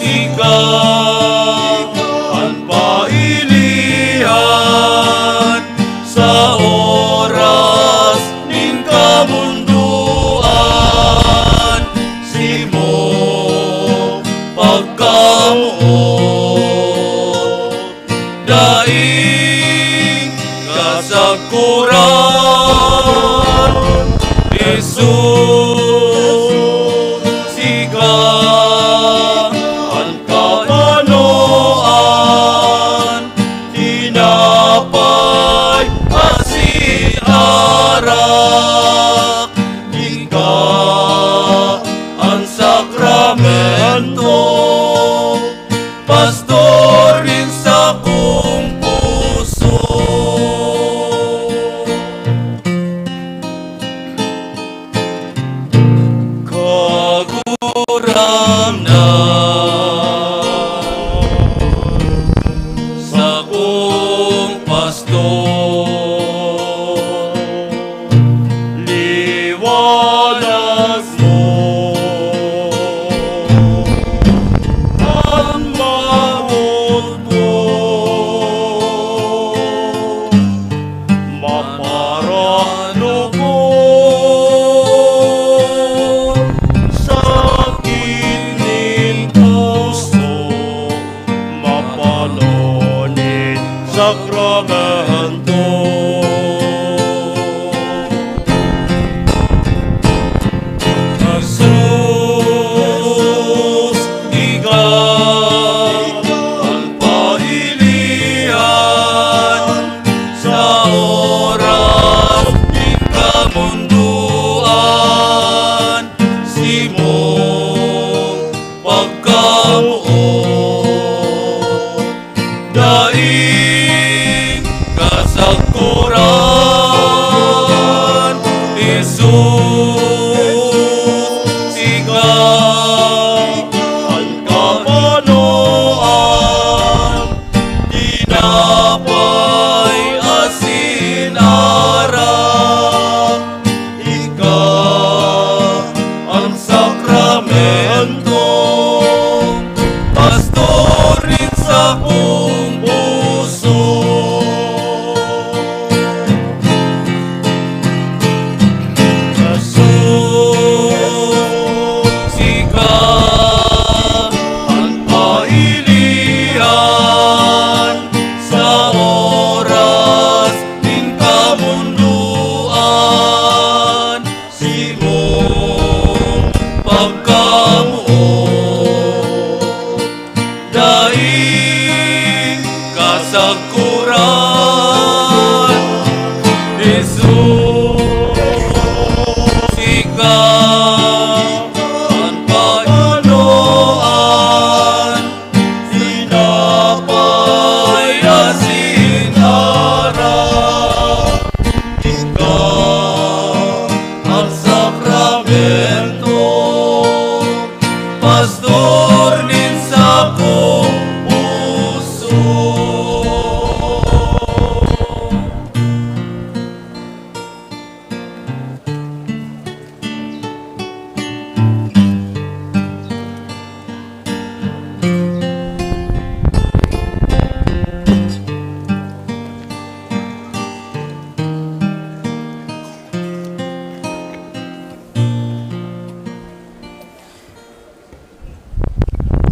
ikaw ang pailihan sa oras ng kamunduan. Simo pagkamuot, daing kasakuran. Jesus,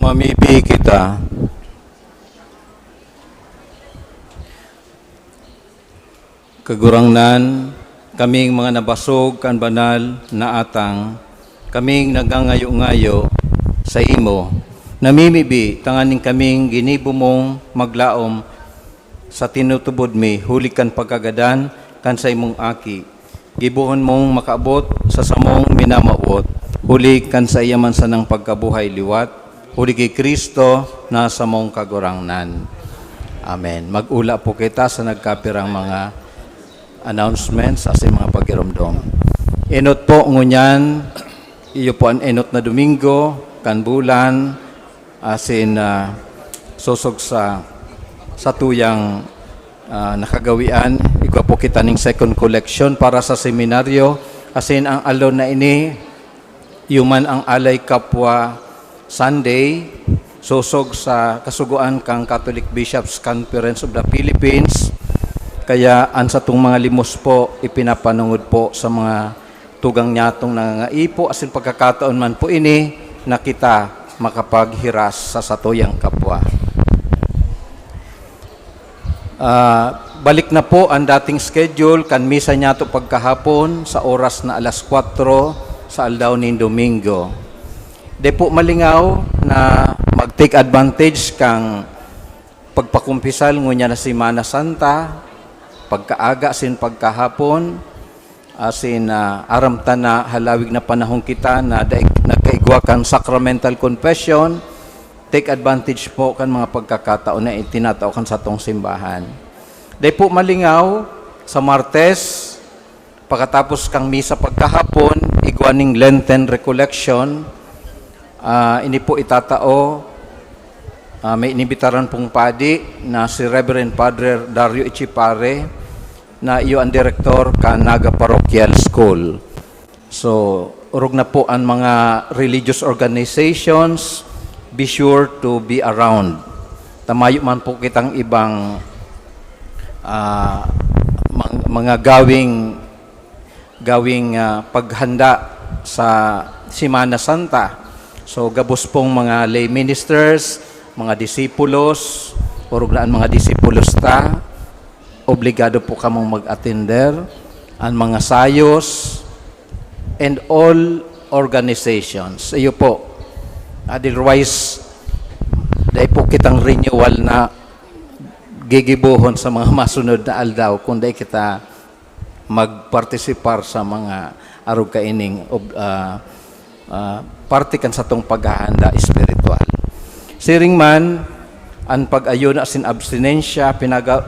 Mamibi kita. Kagurangnan, kaming mga nabasog kan banal na atang, kaming nagangayo-ngayo sa imo. Namimibi, tanganing kaming ginibo mong maglaom sa tinutubod mi, huli kan pagkagadan kan sa imong aki. Gibuhon mong makaabot sa samong minamawot, huli kan sa iyaman sa ng pagkabuhay liwat, huli kay Kristo na sa mong kagurangnan. Amen. Mag-ula po kita sa nagkapirang mga announcements as in mga pagiromdom. Enot po ngunyan, iyo po ang enot na Domingo, kan bulan, as in susog sa tuyang nakagawian. Ikaw po kita ning second collection para sa seminaryo. As in ang alon na ini, yuman ang Alay Kapwa Sunday, susog sa kasuguan kang Catholic Bishops Conference of the Philippines. Kaya an sa tong mga limos po, ipinapanungod po sa mga tugang nyatong nangangaipo, asin pagkakataon man po ini, na kita makapaghiras sa satuyang kapwa. Balik na po ang dating schedule, kan misa nyato pagkahapon sa oras na alas 4 sa aldaw ni Domingo. Di po malingaw na mag-take advantage kang pagpakumpisal ngunya na Semana Santa, pagkaaga sin pagkahapon, asin aramtan na halawig na panahon kita na nagkaigwa kan sacramental confession, take advantage po kan mga pagkakataon na itinatao kan sa tong simbahan. Dahil po malingaw, sa Martes, pagkatapos kang misa pagkahapon, igwaning Lenten Recollection, ini po itatao, may inibitaran pong padi na si Reverend Padre Dario Ichipare, na iyo ang direktor kan Naga Parochial School. So, urog na po ang mga religious organizations, be sure to be around. Tamayo man po kitang ibang mga gawing paghanda sa Semana Santa. So, gabos pong mga lay ministers, mga disipulos, urog na ang mga disipulos ta, obligado po kamong mag-attender, ang mga sayos, and all organizations. Iyo po. Otherwise, dahil po kitang renewal na gigibuhon sa mga masunod na aldaw kung dahil kita magpartisipar sa mga arog kaining partikan sa tong paghahanda espiritual. Siring man, ang pag-ayon asin abstinensya,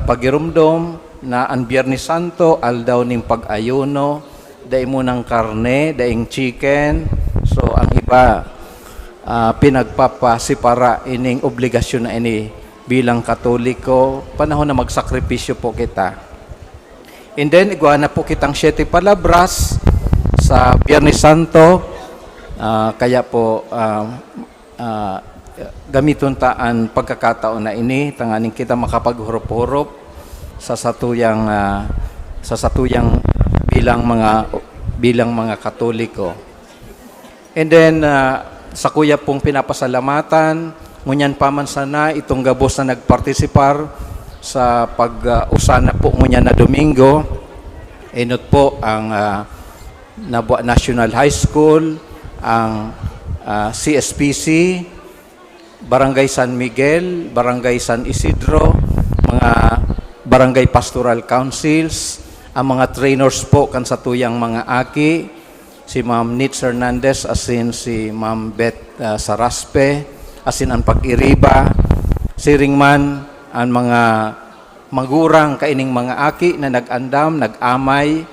pagirumdom na ang Biyernes Santo, aldaw ning pag-ayuno, dahil mo ng karne, dahil chicken. So, ang iba, pinagpapasipara ining obligasyon na ini bilang Katoliko, panahon na magsakripisyo po kita. And then, igwa na po kitang 7 palabras sa Biyernes Santo, kaya po, gamiton taan pagkakataon na ini, tanganing kita makapaghurup-hurup sa satuyang bilang mga Katoliko. And then sa kuya pong pinapasalamatan, ngunyan paman sana itong gabos na nagpartisipar sa pag-usana po ngunyan na Domingo. Enot po ang Nabua National High School, ang CSPC, Barangay San Miguel, Barangay San Isidro, mga Barangay Pastoral Councils, ang mga trainers po kan sa tuyang mga aki, si Ma'am Nitz Hernandez, asin si Ma'am Beth Saraspe, asin ang pag-iriba, siring man ang mga magurang kaining mga aki na nag-andam, nag-amay,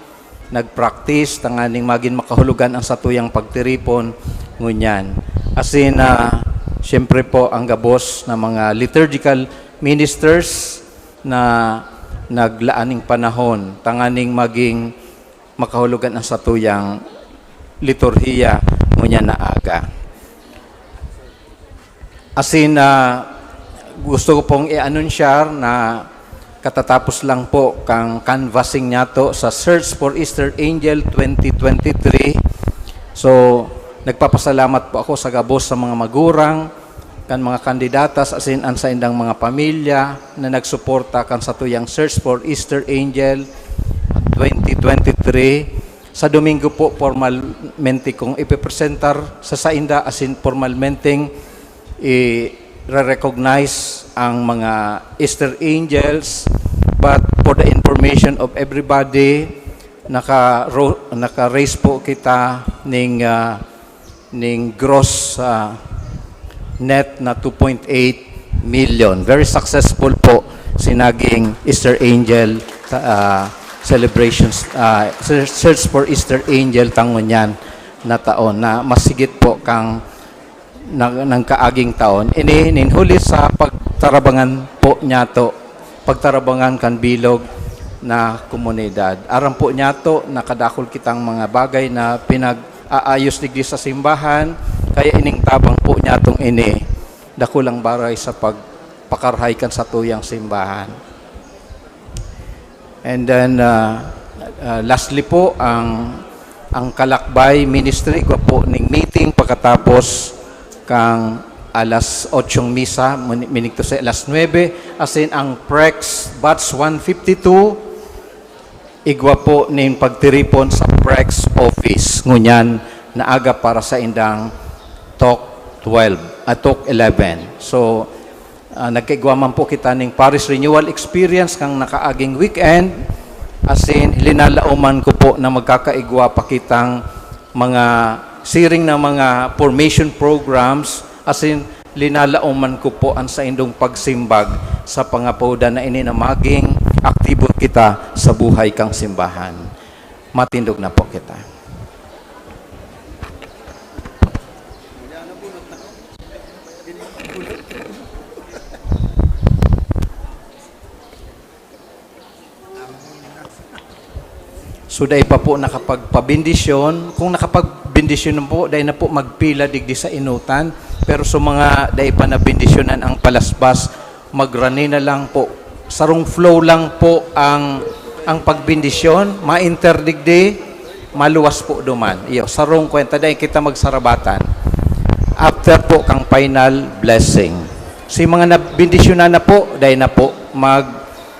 nag-practice, tanganing maging makahulugan ang satuyang pagtiripon ngunyan. Asin siyempre po ang gabos na mga liturgical ministers na naglaaning panahon, tanganing maging makahulugan ang satuyang liturhiya ngunyan na aga. Asin gusto ko pong i-anunsyar na katatapos lang po kang canvassing nato sa Search for Easter Angel 2023. So, nagpapasalamat po ako sa gabos sa mga magurang kan mga kandidatas asin an sa indang mga pamilya na nagsuporta kan sa tuyang Search for Easter Angel 2023. Sa Domingo po formalmente kong ipipresentar sa inda asin formalmente i-recognize ang mga Easter Angels, but for the information of everybody, naka-raise po kita ning gross net na 2.8 million. Very successful po sinaging Easter Angel celebrations, Search for Easter Angel tangon na taon na masigit po kang ng kaaging taon. Ini ninhuli sa pagtarabangan po nyato, pagtarabangan kan bilog na komunidad. Aram po nyato nakadakol kitang mga bagay na pinag-aayos digdi sa simbahan, kaya ining tabang po nyatong ini dakulang baray sa pagpakarhay kan sa tuyang simbahan. And then, lastly po, ang Kalakbay Ministry ko po ning meeting pagkatapos kang alas 8 misa, minigto sa alas 9, asin ang PREX Batch 152, igwa po ning pagtiripon sa PREX office, ngunyan na aga para sa indang Talk 11. So, nagkaigwaman po kita ning Paris Renewal Experience kang nakaaging weekend, asin linalauman ko po na magkakaigwa pa kitang mga siring na mga formation programs, asin linalauman ko po ang sa indong pagsimbag sa pangapoda na ini na maging aktibo kita sa buhay kang simbahan. Matindog na po kita. So dahil pa po nakapagpabindisyon, kung nakapagbindisyon na po, dahil na po magpila digdi sa inutan, pero sa mga dahil pa nabindisyonan ang palasbas, magrani na lang po. Sarong flow lang po ang pagbindisyon, ma-interdigdi, maluwas po duman. Iyo, sarong kwenta, dahil kita magsarabatan. After po kang final blessing. So yung mga nabindisyonan na po, dahil na po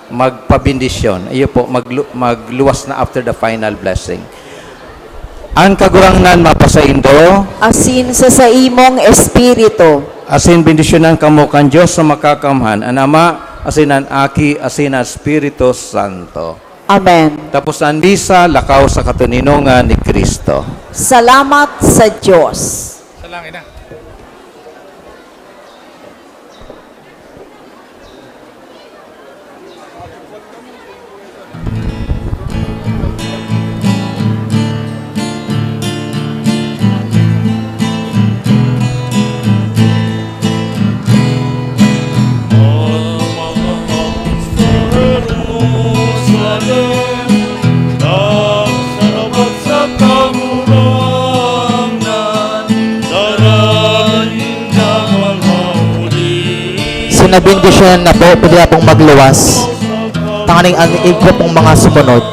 magpabindisyon. Iyo po, magluwas na after the final blessing. Ang kagurangnan mapasaindo, Asin sa imong espiritu. asin bindisyonan kamo kan Diyos sa makakamhan, ang Ama, asin ang Aki, asin ang Espiritu Santo. Amen. Tapos ang misa, lakaw sa katuninongan ni Kristo. Salamat sa Diyos. Sinabindisyon na po, pwede na pong magluwas. Tanganing ang igwa pong mga sumunod.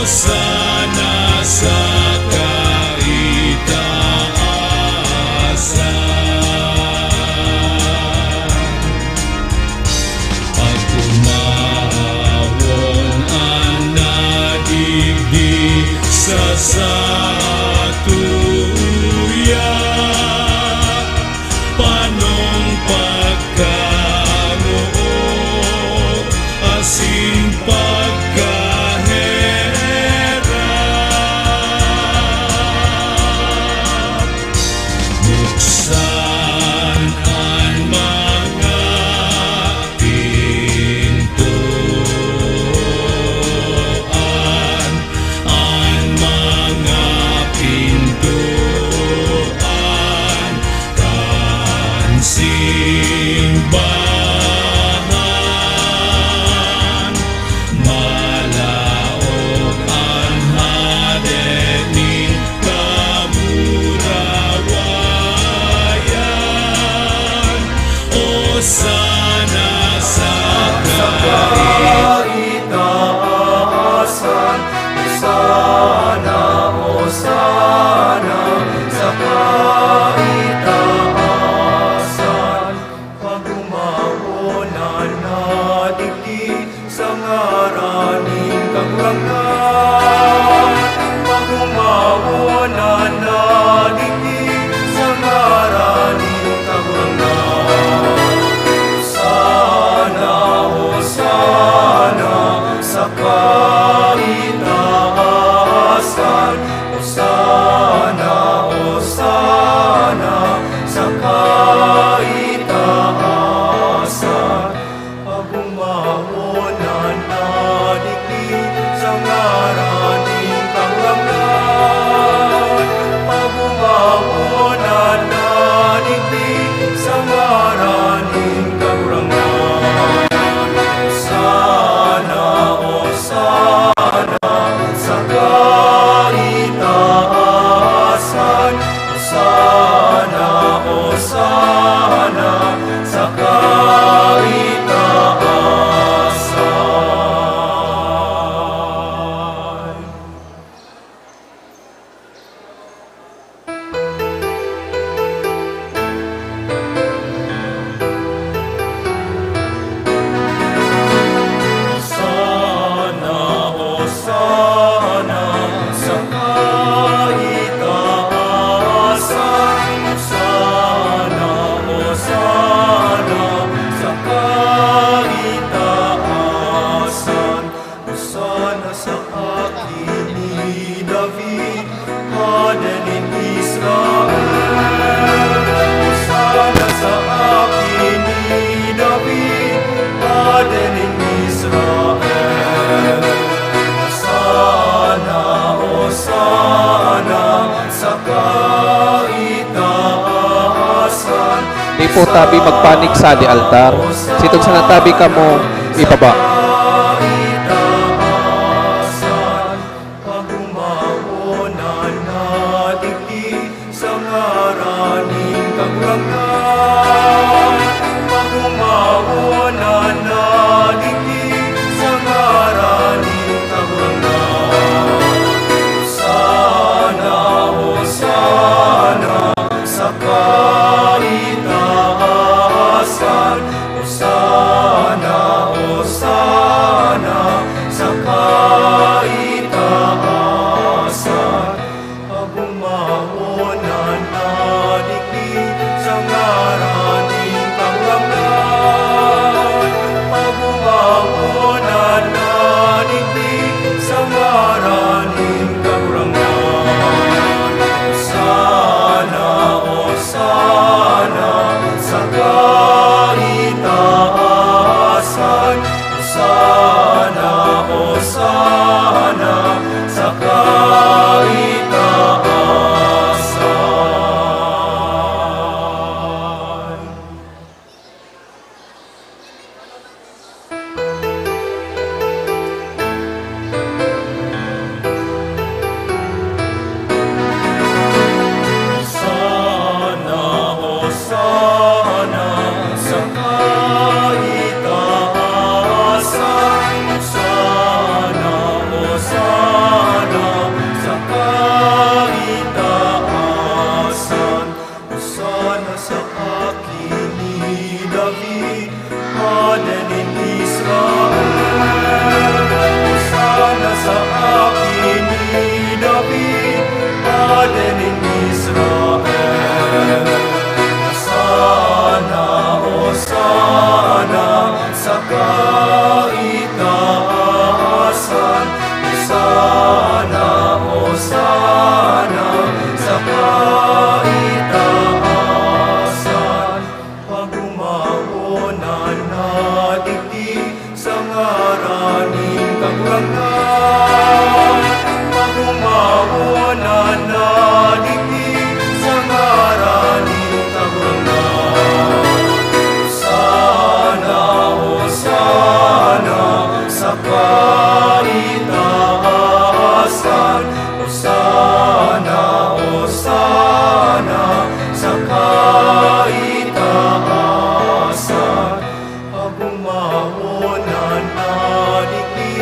Hosana sa kaitaasan. Pagkumahon ang nadigdi sa satuya, panong pagkamoo asin pagkaherap. Buksan ang mga pintuan, ang mga pintuan, kan simbahan. Malaog ang hadenin kamurawayan. Hosana sa kaitaasan. Hosana, Hosana sa kaitaasan. Pagumawon na digdi sa ngaraning kagrangan. Pagumawon na digdi sa ngaraning kagrangan. Hosana, Hosana sa kaitaasan. Hosana, Hosana sa kaitaasan. Pagumawon na digdi sa ngaraning kagrangan. Pagumawon na digdi sa ngaraning kagrangan. Hosana, Hosana sa kaitaasan. Hosana, Hosana sa kaitaasan. Hosana, Hosana sa kaitaasan. Hosana, Hosana sa kaitaasan. Hosana sa akin ni David, hadanin Israel. Hosana sa akin ni David, hadanin Israel. Hosana, Hosana sa kaitaasan. Di po tabi magpanik sa di altar. Sitog sa natabi ka mo, ibaba. Kaitaasan. Pagumawon na digdi sa ngaraning kagrangan. Pagumawon na digdi sa ngaraning kagrangan. Hosana, Hosana sa kaitaasan. Hosana, Hosana Hosana, Hosana sa kaitaasan. Pagumaunan na digdi sa ngaraning kagurangan. Pagumaunan na digdi sa ngaraning kagurangan. Hosana, Hosana sa kaitaasan. Hosana, Hosana sa kaitaasan. Pagumaunan na digdi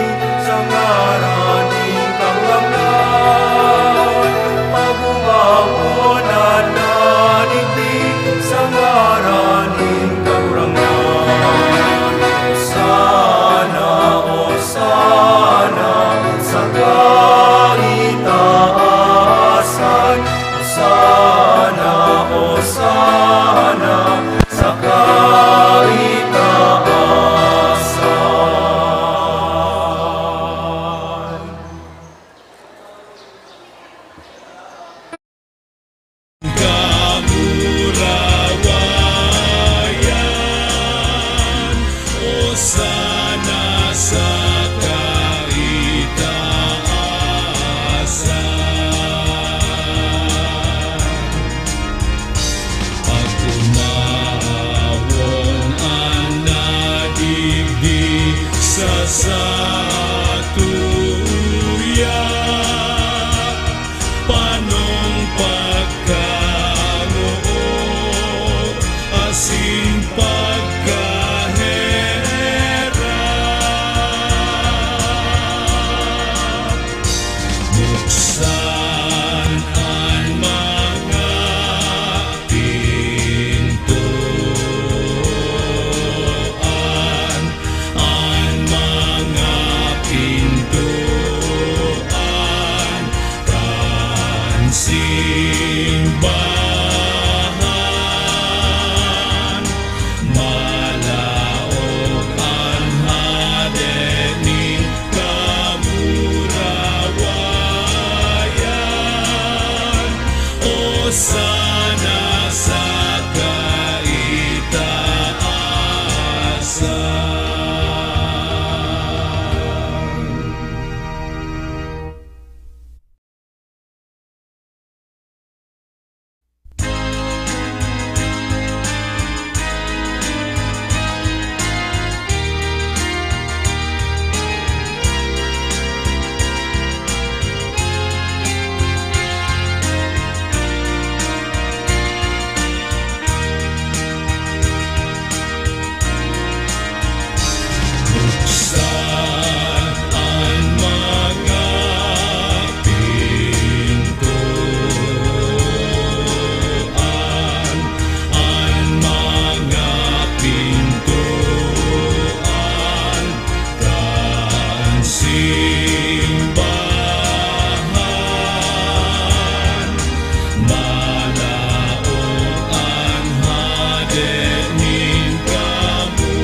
sa ngaraning kagurangan. Pagumaunan na digdi sa ngaraning kagurangan. Hosana, Hosana sa kaitaasan. Hosana, Hosana sa kaitaasan. Kamurawayan, Hosana sa kaitaasan. Pagkumawon ang nadigdi sa satuya, panong pagkamuot asin pagkaherap. Buksan ang mga pintuan, ang mga pintuan, kan simbahan. Malaog ang hadening kamurawayan. Hosana sa kaitaasan. Buksan ang mga pintuan, ang mga pintuan, kan simbahan. Malaog ang hadening kamurawayan.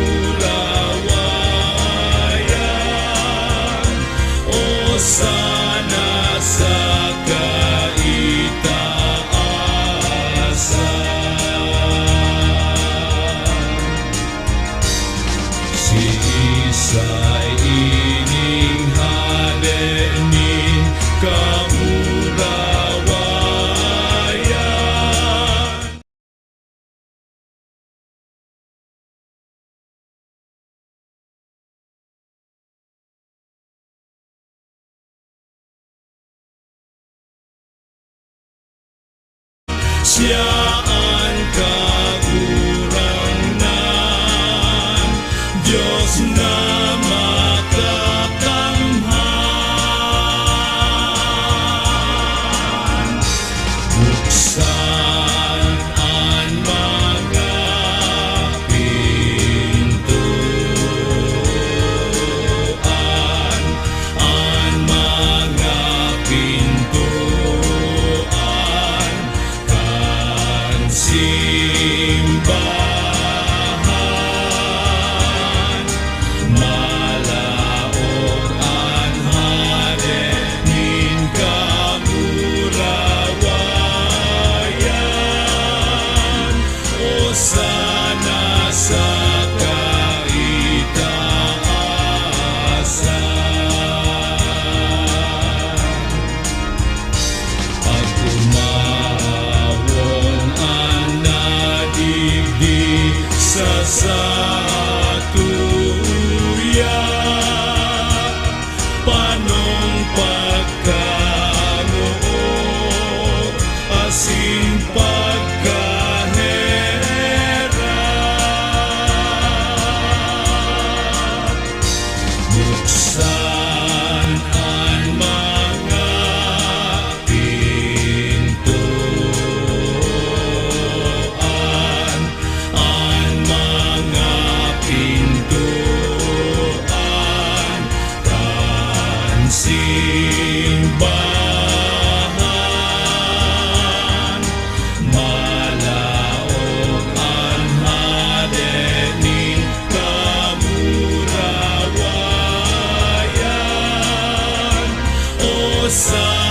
Hosana sa kaitaasan. Si Isay ining hadening kamurawayan. Siya ang kagurangan, Diyos na makakamhan. Buksan ang mga pintuan, ang mga pintuan, kan simbahan. Malaog ang hadenin kamurawayan. O sa